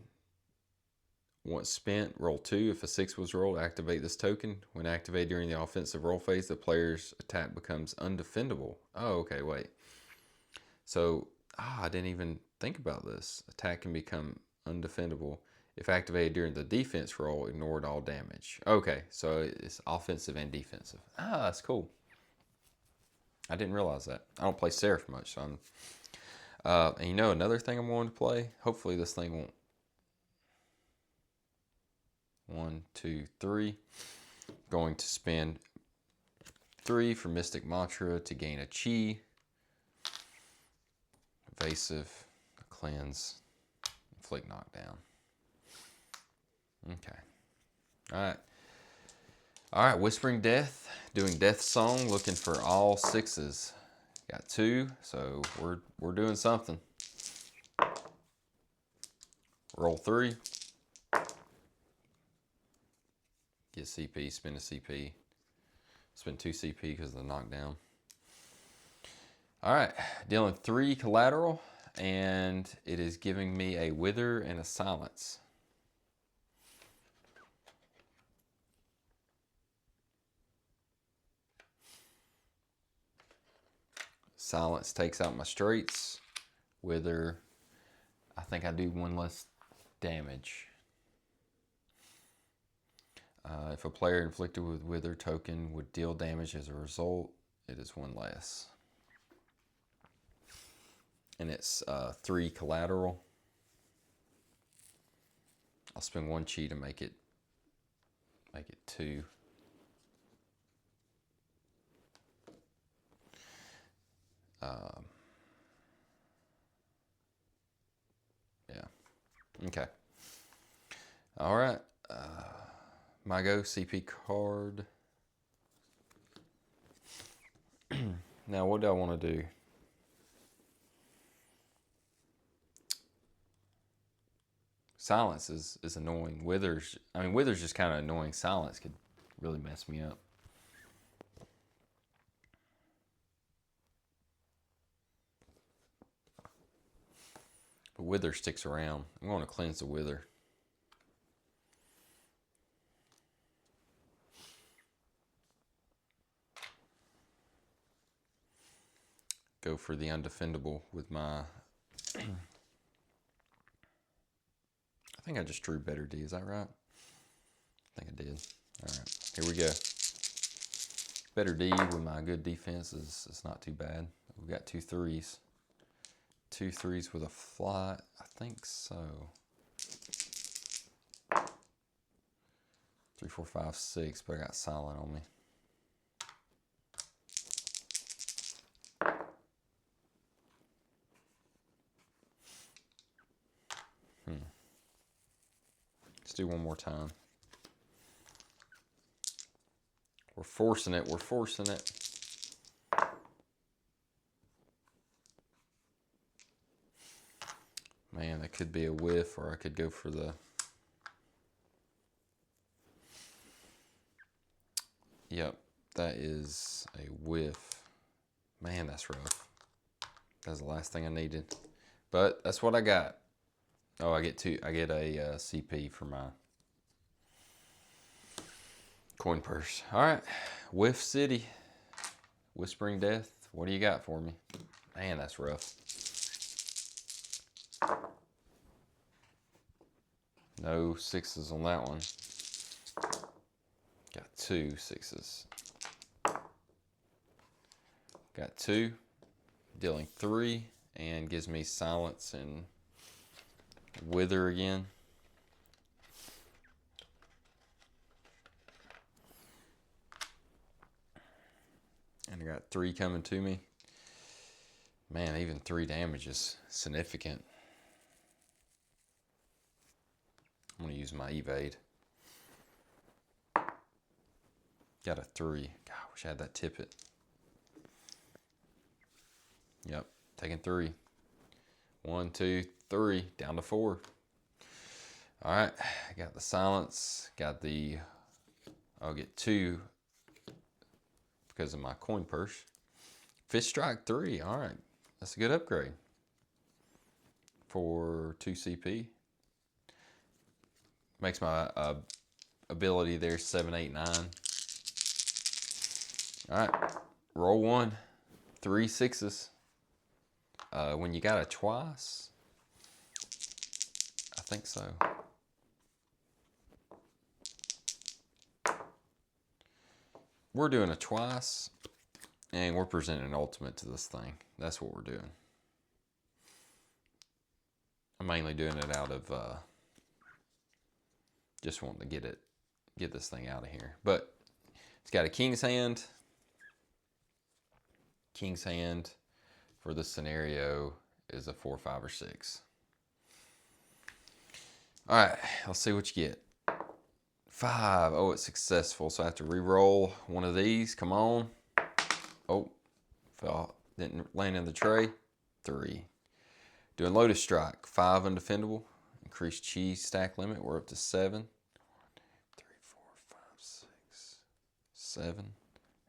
once spent, roll 2. If a 6 was rolled, activate this token. When activated during the offensive roll phase, the player's attack becomes undefendable. Oh, okay, wait. So, I didn't even think about this. Attack can become undefendable. If activated during the defense roll, ignored all damage. Okay, so it's offensive and defensive. That's cool. I didn't realize that. I don't play Seraph much, so I'm... and you know another thing I'm going to play? Hopefully this thing won't... 1, 2, 3. Going to spend 3 for Mystic Mantra to gain a Chi. Evasive, cleanse, inflict knockdown. Okay. Alright, Whispering Death, doing Death Song, looking for all 6s. Got 2, so we're doing something. Roll 3. Get CP, spend a CP. Spend 2 CP because of the knockdown. Alright, dealing 3 collateral, and it is giving me a Wither and a Silence. Silence takes out my straights. Wither, I think I do 1 less damage. If a player inflicted with Wither token would deal damage as a result, it is 1 less. And it's 3 collateral. I'll spend 1 chi to make it 2. Yeah. Okay. All right. My go, CP card. Now, what do I want to do? Silence is annoying. Wither's just kind of annoying. Silence could really mess me up. But Wither sticks around. I'm going to cleanse the Wither. go for the undefendable with my... I think I just drew better D, is that right? I think I did. All right, here we go. Better D with my good defense is not too bad. We've got 2 3s. 2 3s with a fly, I think so. 3 4 5 6, but I got silent on me. Let's do one more time. We're forcing it. We're forcing it. Man, that could be a whiff, or I could go for the... Yep, that is a whiff. Man, that's rough. That's the last thing I needed. But that's what I got. Oh, I get a CP for my coin purse. All right, Whiff City, Whispering Death. What do you got for me? Man, that's rough. No 6s on that one. Got 2 6s. Got 2, dealing 3, and gives me silence and wither again. And I got 3 coming to me. Man, even 3 damage is significant. I'm gonna use my evade. Got a 3. God, I wish I had that tippet. Yep, taking 3. 1, 2, 3, down to 4. All right, I got the silence, got the, I'll get 2 because of my coin purse. Fish strike 3, all right, that's a good upgrade for 2 CP. Makes my ability there 7, 8, 9. All right, roll 1, 3 6s. When you got a twice, I think so. We're doing a twice, and we're presenting an ultimate to this thing. That's what we're doing. I'm mainly doing it out of just wanting to get this thing out of here. But it's got a king's hand. King's hand for this scenario is a 4, 5, or 6. All right, let's see what you get. 5. Oh, it's successful, so I have to re-roll one of these. Come on. Oh, fell, didn't land in the tray. 3. Doing Lotus Strike. 5 undefendable. Increased cheese stack limit. We're up to 7. 1, 2, 3, 4, 5, 6, 7.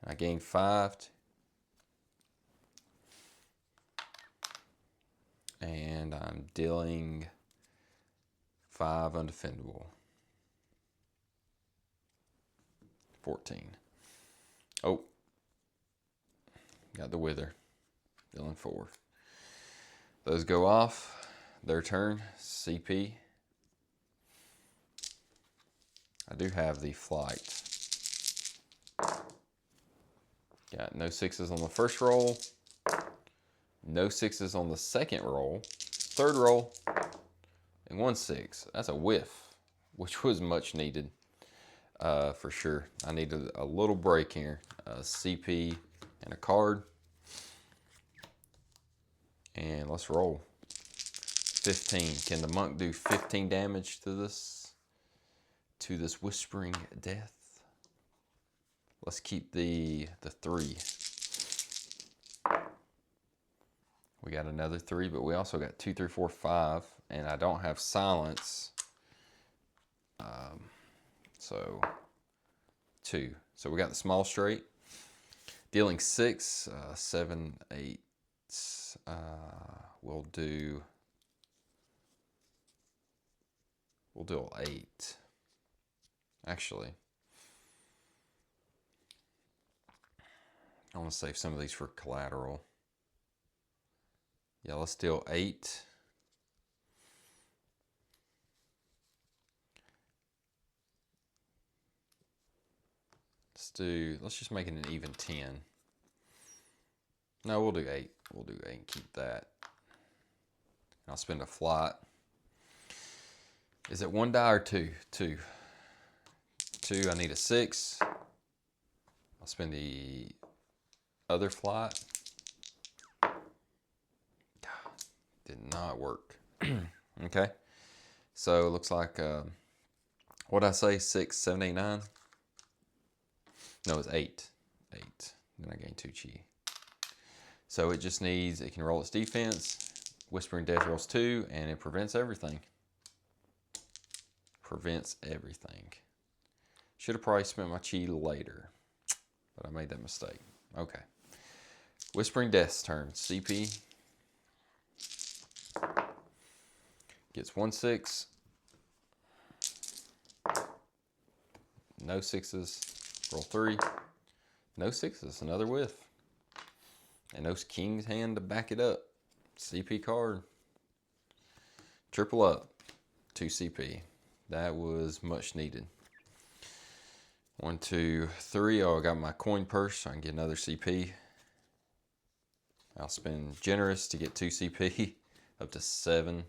I gained 5. And I'm dealing 5 undefendable. 14. Oh, got the wither. Dealing 4. Those go off. Their turn. CP. I do have the flight. Got no 6s on the first roll. No 6s on the second roll. Third roll. And 1 6. That's a whiff, which was much needed for sure. I needed a little break here. CP and a card. And let's roll. 15. Can the monk do 15 damage to this Whispering Death? Let's keep the 3. We got another 3, but we also got 2, 3, 4, 5, and I don't have silence. So 2. So we got the small straight. Dealing 6, 7, 8. We'll do 8. Actually, I want to save some of these for collateral. Yeah, let's deal 8. Let's just make it an even 10. No, we'll do 8. We'll do 8 and keep that. And I'll spend a flight. Is it 1 die or 2? 2. 2, I need a 6. I'll spend the other flight. Did not work. Okay. So it looks like, what did I say? 6, 7, 8, 9? No, it's 8. 8. Then I gain 2 chi. So it just needs, it can roll its defense. Whispering Death rolls 2, and it prevents everything. Prevents everything. Should have probably spent my chi later, but I made that mistake. Okay. Whispering Death's turn. CP. Gets 1/6. No 6s. Roll 3. No 6s. Another whiff. And those king's hand to back it up. CP card. Triple up. 2 CP. That was much needed. 1, 2, 3. Oh, I got my coin purse, so I can get another CP. I'll spend generous to get 2 CP. Up to 7.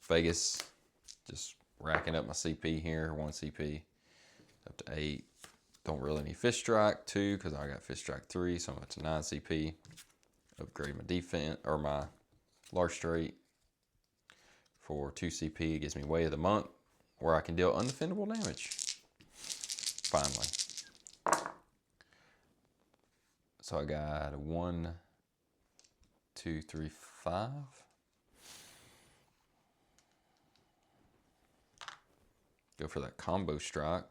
Vegas, just racking up my CP here. 1 CP. Up to 8. Don't really need Fist Strike 2 because I got Fist Strike 3, so I'm up to 9 CP. Upgrade my defense or my large straight for 2 CP. It gives me Way of the Monk, where I can deal undefendable damage. Finally. So I got a 1, 2, 3, 5. Go for that combo strike.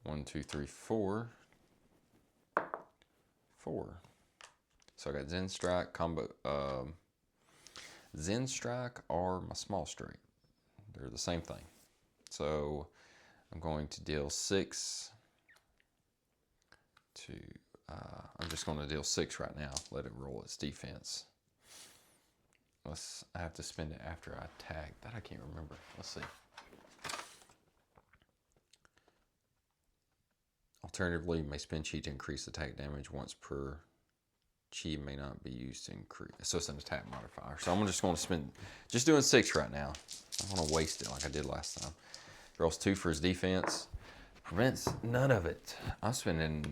One, 2, 3, 4. 4. So I got Zen Strike, combo, Zen Strike or my small straight. They're the same thing. So I'm going to deal 6 to, I'm just going to deal 6 right now. Let it roll its defense. I have to spend it after I tag. That I can't remember. Let's see. Alternatively, you may spend chi to increase attack damage once per. Chi may not be used to increase. So it's an attack modifier. So I'm just going to spend, just doing 6 right now. I don't want to waste it like I did last time. Rolls 2 for his defense. Prevents none of it. I'm spending,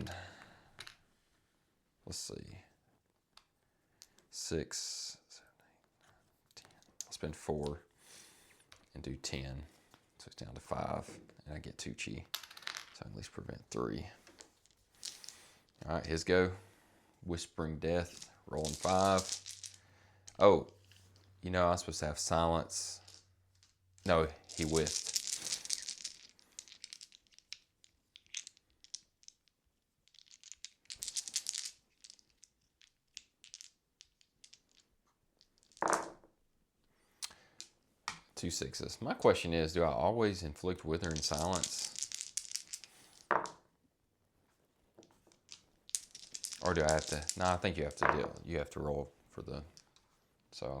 let's see, 6, 7, 8, 9, 10. I'll spend 4 and do 10. So it's down to 5. And I get 2 chi. So I at least prevent 3. All right, his go. Whispering Death, rolling 5. Oh, you know, I'm supposed to have silence. No, he whiffed. Two 6s. My question is, do I always inflict Wither and silence? Or do I have to? No, I think you have to deal. You have to roll for the. So.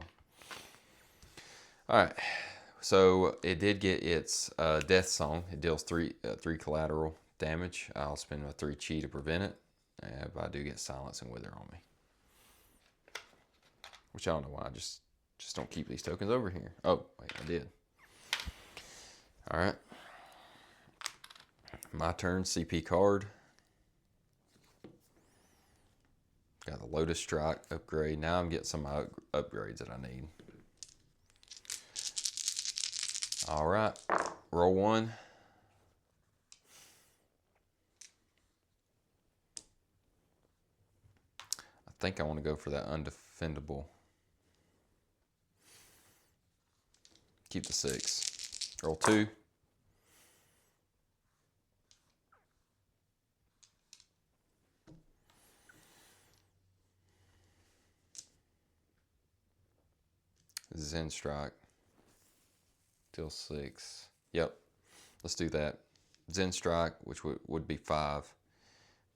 All right. So it did get its Death Song. It deals 3 collateral damage. I'll spend a 3 chi to prevent it. But I do get silence and Wither on me. Which I don't know why. I just don't keep these tokens over here. Oh, wait, I did. All right. My turn. CP card. Got the Lotus Strike upgrade. Now I'm getting some of my upgrades that I need. All right. Roll 1. I think I want to go for that undefendable. Keep the 6. Roll 2. Zen Strike. Deal 6. Yep. Let's do that. Zen Strike, which would be 5,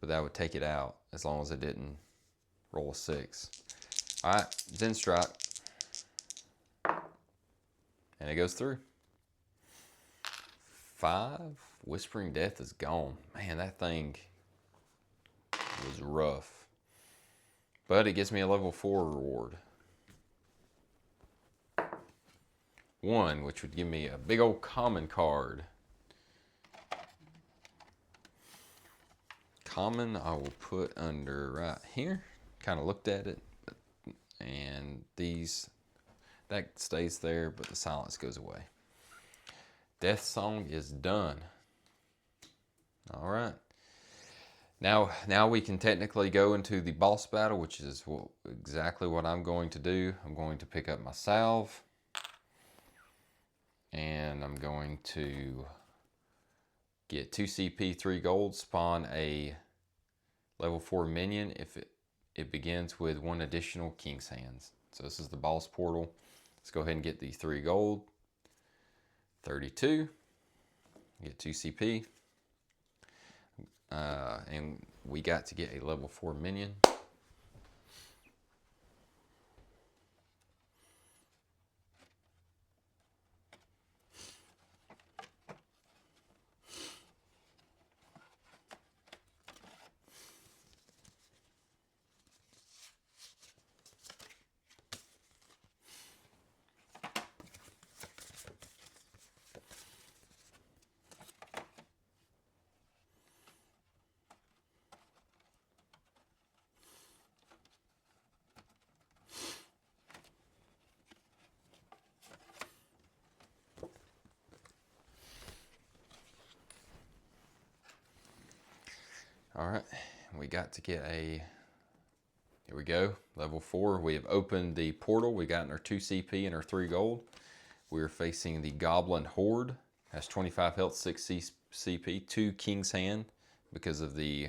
but that would take it out as long as it didn't roll a 6. All right, Zen Strike, and it goes through. 5. Whispering Death is gone. Man, that thing was rough. But it gives me a level 4 reward. 1, which would give me a big old common card. Common, I will put under right here. Kind of looked at it, and that stays there, but the silence goes away. Death Song is done. All right. Now we can technically go into the boss battle, which is exactly what I'm going to do. I'm going to pick up my salve, and I'm going to get 2 CP, 3 gold, spawn a level 4 minion if it begins with 1 additional King's Hands. So this is the boss portal. Let's go ahead and get the 3 gold. 32. Get 2 CP. And we got to get a level 4 minion. All right, we got to get here we go, level 4. We have opened the portal. We got our 2 CP and our 3 gold. We're facing the Goblin Horde. Has 25 health, 6 CP, 2 King's Hand because of the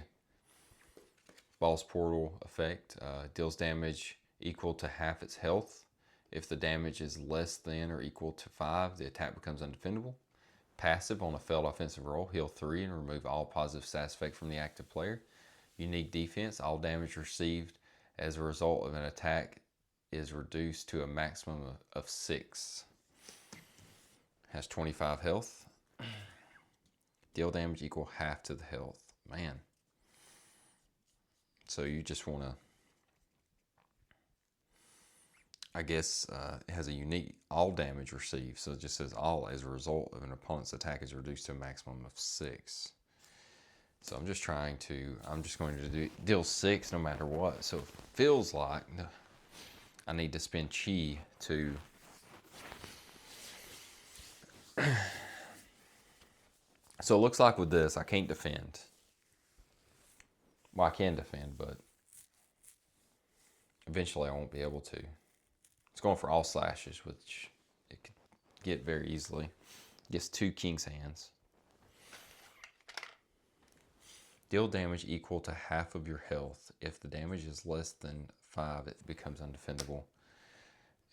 boss portal effect. Deals damage equal to half its health. If the damage is less than or equal to 5, the attack becomes undefendable. Passive, on a failed offensive roll, heal 3 and remove all positive stats effect from the active player. Unique defense, all damage received as a result of an attack is reduced to a maximum of 6. Has 25 health. Deal damage equal half to the health. Man. So you just want to, I guess it has a unique all damage received. So it just says all as a result of an opponent's attack is reduced to a maximum of 6. So I'm just going to deal 6 no matter what. So it feels like I need to spend chi to so it looks like with this I can't defend. Well, I can defend, but eventually I won't be able to. It's going for all slashes, which it could get very easily. Gets 2 King's Hands. Deal damage equal to half of your health. If the damage is less than 5, it becomes undefendable.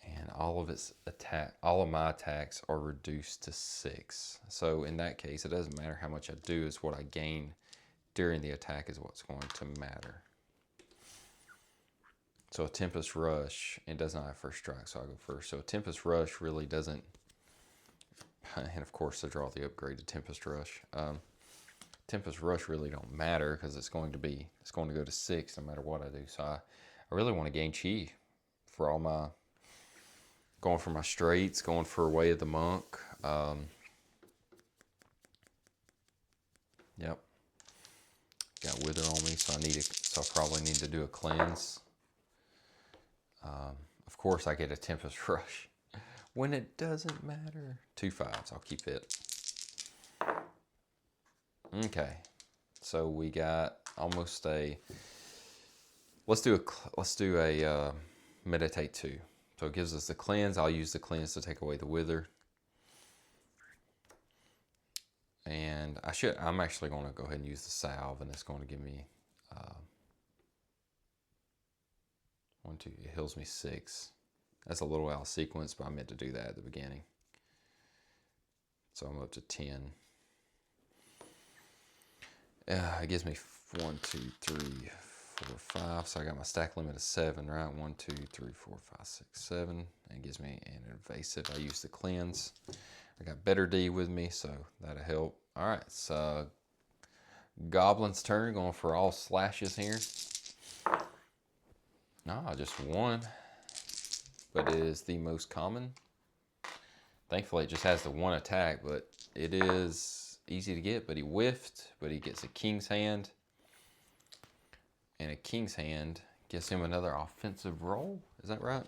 And all of my attacks are reduced to 6. So in that case, it doesn't matter how much I do, it's what I gain during the attack is what's going to matter. So a Tempest Rush, it does not have first strike, so I'll go first. So a Tempest Rush really doesn't, and of course I draw the upgrade to Tempest Rush. Tempest Rush really don't matter because it's going to go to 6 no matter what I do. So I really want to gain chi for all my, going for my straights, going for Way of the Monk. Yep. Got Wither on me, so I probably need to do a cleanse. Of course I get a Tempest Rush when it doesn't matter. 2 5s, I'll keep it. Okay, so we got almost let's do a Meditate 2. So it gives us the cleanse. I'll use the cleanse to take away the wither. And I'm actually going to go ahead and use the salve, and it's going to give me 1, 2, it heals me 6. That's a little out of sequence, but I meant to do that at the beginning. So I'm up to 10. It gives me 1, 2, 3, 4, 5. So I got my stack limit of 7, right? 1, 2, 3, 4, 5, 6, 7. And it gives me an invasive. I use the cleanse. I got better D with me, so that'll help. All right, so Goblin's turn, going for all slashes here. No, just one, but it is the most common. Thankfully, it just has the one attack, but it is easy to get. But he whiffed, but he gets a King's Hand. And a King's Hand gives him another offensive roll. Is that right?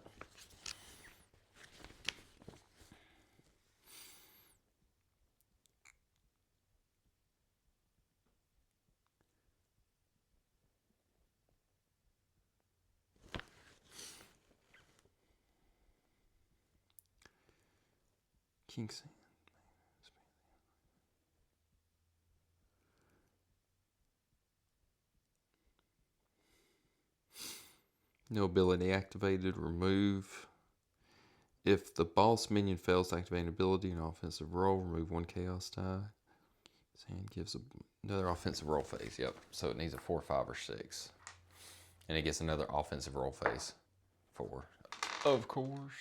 King's Hand. No ability activated, remove. If the boss minion fails to activate an ability in an offensive roll, remove 1 chaos die. His hand gives another offensive roll phase. Yep. So it needs a 4, 5, or 6. And it gets another offensive roll phase. 4. Of course.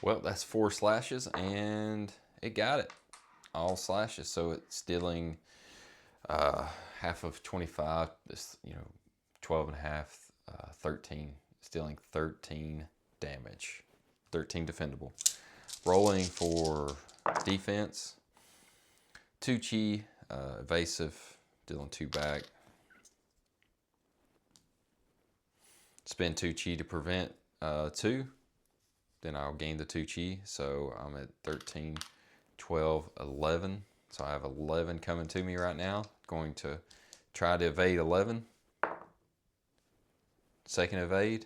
Well, that's 4 slashes, and it got it. All slashes. So it's dealing half of 25. This, 12 and a half, 13. It's dealing 13 damage. 13 defendable. Rolling for defense. 2 chi, evasive, dealing 2 back. Spend 2 chi to prevent 2. Then I'll gain the 2 chi. So I'm at 13, 12, 11. So I have 11 coming to me right now. Going to try to evade 11. Second evade.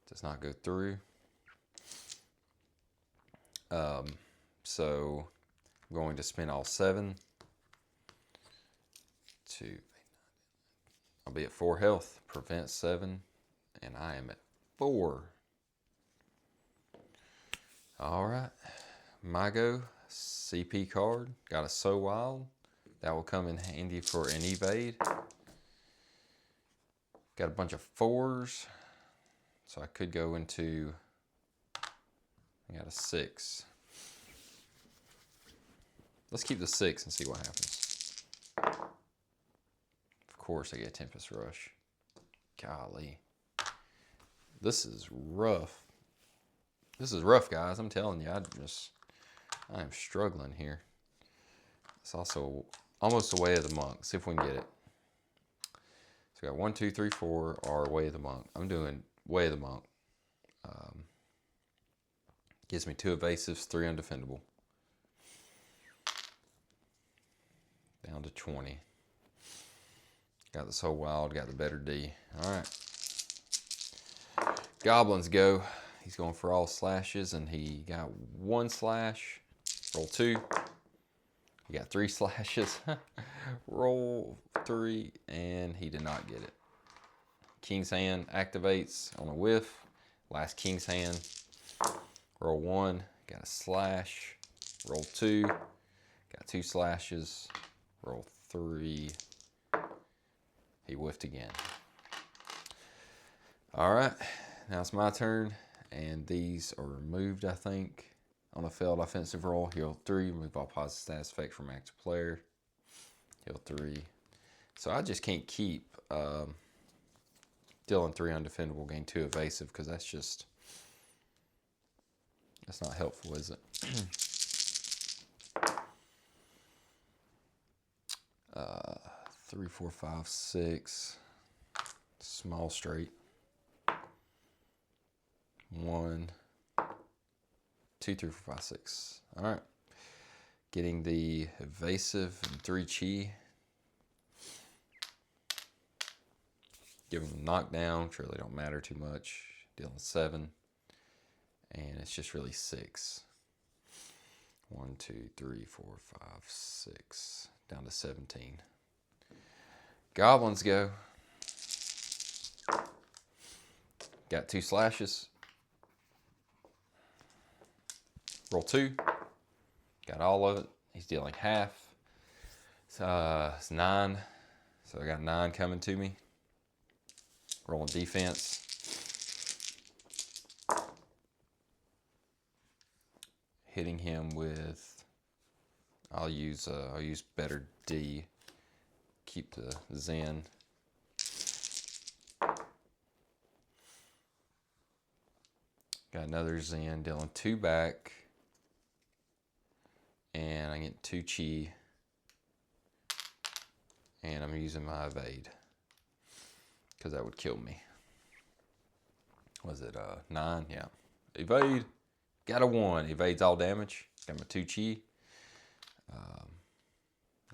Does not go through. So I'm going to spend all 7. I'll be at 4 health. Prevent 7. And I am at 4. All right, my go. CP card. Got a So Wild. That will come in handy for an evade. Got a bunch of 4s. So I could go into, I got a 6. Let's keep the 6 and see what happens. Of course I get Tempest Rush. Golly. This is rough. This is rough, guys. I'm telling you, I am struggling here. It's also almost the Way of the Monk. See if we can get it. So we got 1, 2, 3, 4 are Way of the Monk. I'm doing Way of the Monk. Gives me 2 evasives, 3 undefendable. Down to 20. Got the So Wild, got the better D. All right. Goblins go. He's going for all slashes, and he got 1 slash. Roll 2. He got 3 slashes. Roll 3, and he did not get it. King's Hand activates on a whiff. Last King's Hand. Roll 1. Got a slash. Roll 2. Got 2 slashes. Roll 3. He whiffed again. All right. Now it's my turn. And these are removed, I think, on a failed offensive roll. Heal 3, remove all positive status effect from active player. Heal 3. So I just can't keep dealing 3 undefendable, gain 2 evasive, because that's not helpful, is it? 3, 4, 5, 6. Small straight. 1, 2, 3, 4, 5, 6. All right. Getting the evasive and 3 chi. Giving them knockdown, which really don't matter too much. Dealing 7. And it's just really 6. 1, 2, 3, 4, 5, 6. Down to 17. Goblins go. Got 2 slashes. Roll 2. Got all of it. He's dealing half. It's 9. So I got 9 coming to me. Rolling defense. Hitting him with, I'll use better D. Keep the Zen. Got another Zen, dealing 2 back. And I get 2 chi. And I'm using my evade, because that would kill me. Was it 9? Yeah. Evade. Got a 1. Evades all damage. Got my 2 chi.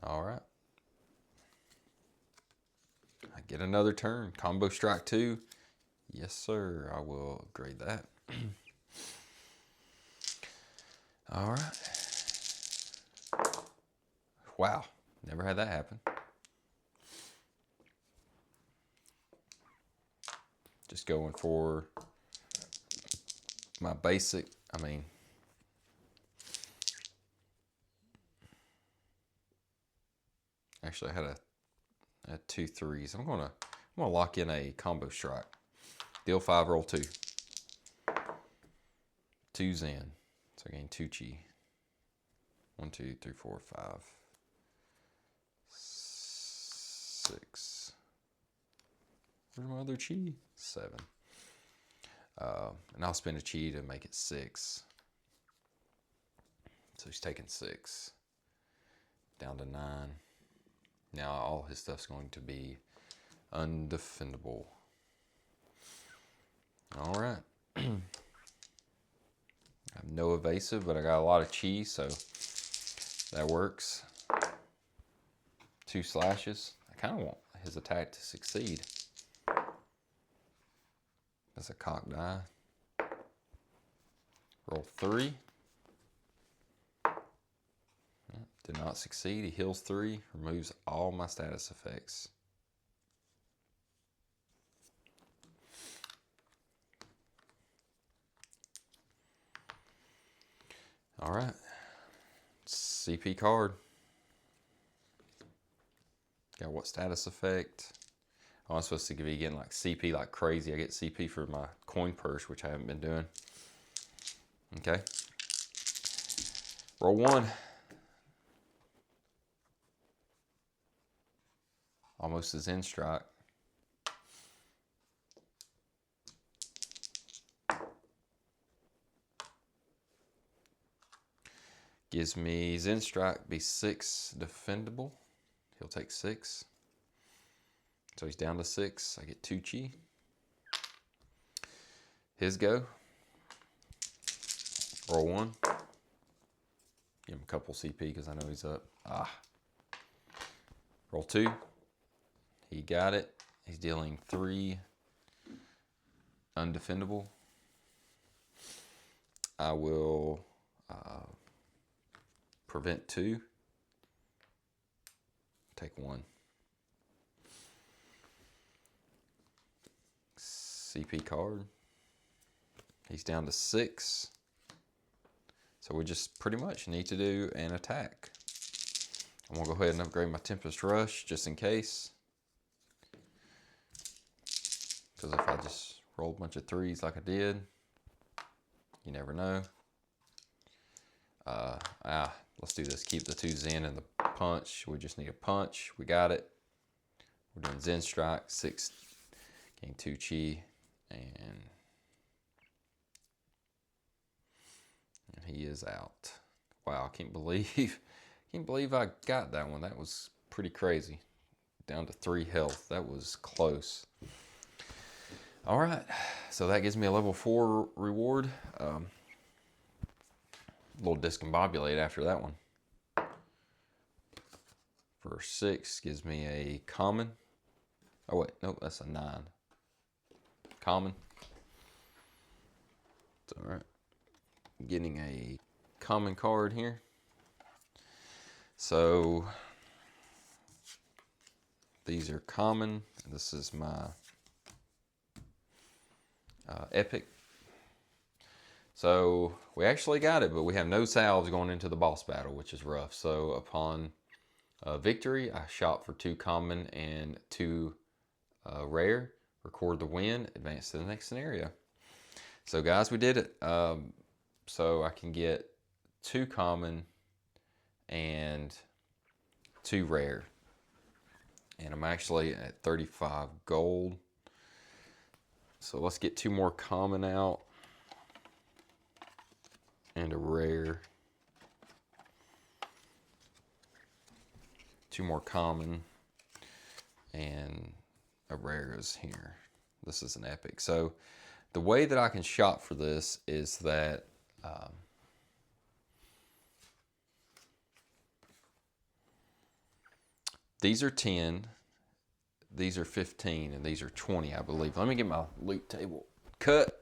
All right. I get another turn. Combo strike 2. Yes, sir. I will upgrade that. All right. Wow. Never had that happen. Just going for my basic. Actually, I had 2 3s. I'm gonna lock in a combo strike. Deal 5, roll 2. 2 Zen. So I gain 2 chi. 1, 2, 3, 4, 5, 6. Where's my other chi? 7. And I'll spend a chi to make it 6. So he's taking 6. Down to 9. Now all his stuff's going to be undefendable. All right. I have no evasive, but I got a lot of chi, so that works. 2 slashes. I kind of want his attack to succeed. That's a cock die. Roll 3. Did not succeed. He heals 3, removes all my status effects. All right. CP card. Got what status effect? Oh, I'm supposed to be getting like CP like crazy. I get CP for my coin purse, which I haven't been doing. Okay. Roll 1. Almost a Zen strike. Gives me Zen strike, be 6 defendable. He'll take 6. So he's down to 6. I get 2 chi. His go. Roll 1. Give him a couple CP because I know he's up. Roll 2. He got it. He's dealing 3 undefendable. I will prevent 2. Take 1. CP card. He's down to 6. So we just pretty much need to do an attack. I'm gonna go ahead and upgrade my Tempest Rush just in case. Because if I just roll a bunch of 3s like I did, you never know. Let's do this. Keep the 2 Zen and the punch. We just need a punch. We got it. We're doing Zen strike. 6. Gain 2 chi. And he is out. Wow, I can't believe I got that one. That was pretty crazy. Down to 3 health. That was close. All right, so that gives me a level 4 reward. A little discombobulate after that one. For 6 gives me a common. Oh wait, nope, that's a 9. Common. It's all right. Getting a common card here. So these are common. This is my epic. So we actually got it, but we have no salves going into the boss battle, which is rough. So upon victory, I shot for 2 common and 2 rare. Record the win, advance to the next scenario. So guys, we did it. So I can get 2 common and 2 rare. And I'm actually at 35 gold. So let's get 2 more common out. And a rare. 2 more common. And a rare is here. This is an epic. So the way that I can shop for this is that these are 10, these are 15, and these are 20, I believe. Let me get my loot table cut.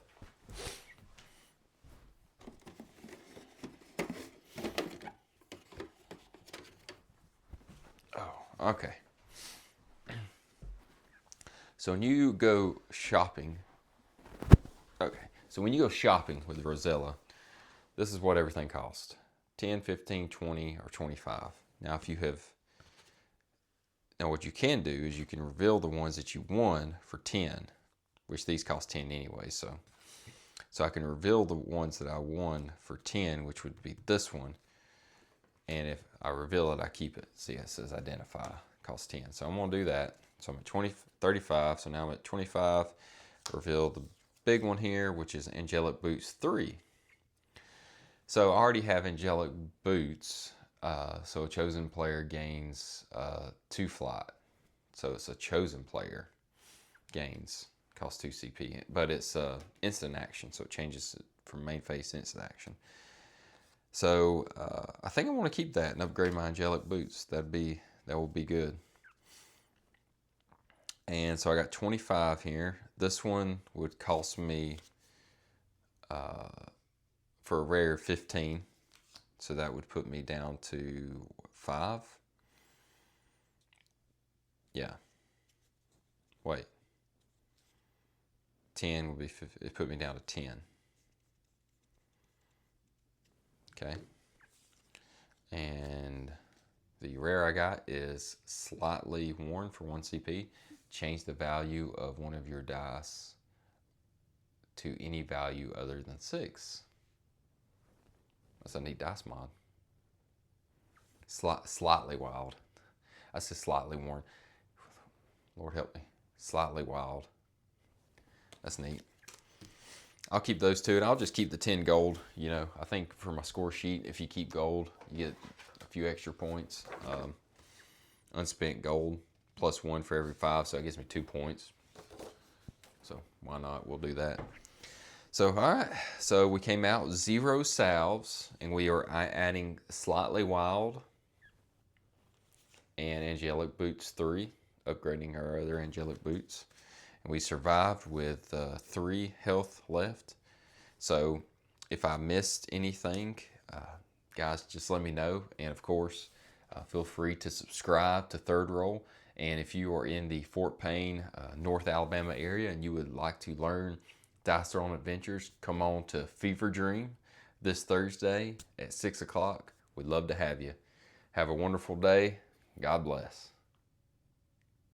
Oh, okay. So when you go shopping, so when you go shopping with Rosella, this is what everything costs. 10, 15, 20, or 25. Now what you can do is you can reveal the ones that you won for 10, which these cost 10 anyway, so I can reveal the ones that I won for 10, which would be this one. And if I reveal it, I keep it. See, it says identify, costs 10. So I'm gonna do that. So I'm at 35, so now I'm at 25. Reveal the big one here, which is Angelic Boots 3. So I already have Angelic Boots, so a chosen player gains 2 flight. So it's a chosen player gains, costs 2 CP, but it's instant action, so it changes from main phase to instant action. So I think I want to keep that and upgrade my Angelic Boots. That will be good. And so I got 25 here. This one would cost me for a rare 15. So that would put me down to 5. Yeah. Wait. 10 would be, it put me down to 10. Okay. And the rare I got is Slightly Worn for 1 CP. Change the value of one of your dice to any value other than 6. That's a neat dice mod. Slightly wild. I said slightly worn. Lord help me. Slightly wild. That's neat. I'll keep those 2, and I'll just keep the 10 gold. You know, I think for my score sheet, if you keep gold, you get a few extra points. Unspent gold, +1 for every 5, so it gives me 2 points. So why not? We'll do that. So, all right. So we came out 0 salves, and we are adding Slightly Wild and Angelic Boots 3, upgrading our other Angelic Boots. And we survived with 3 health left. So if I missed anything, guys, just let me know. And of course, feel free to subscribe to Third Roll. And if you are in the Fort Payne, North Alabama area and you would like to learn Dice Throwing Adventures, come on to Fever Dream this Thursday at 6 o'clock. We'd love to have you. Have a wonderful day. God bless.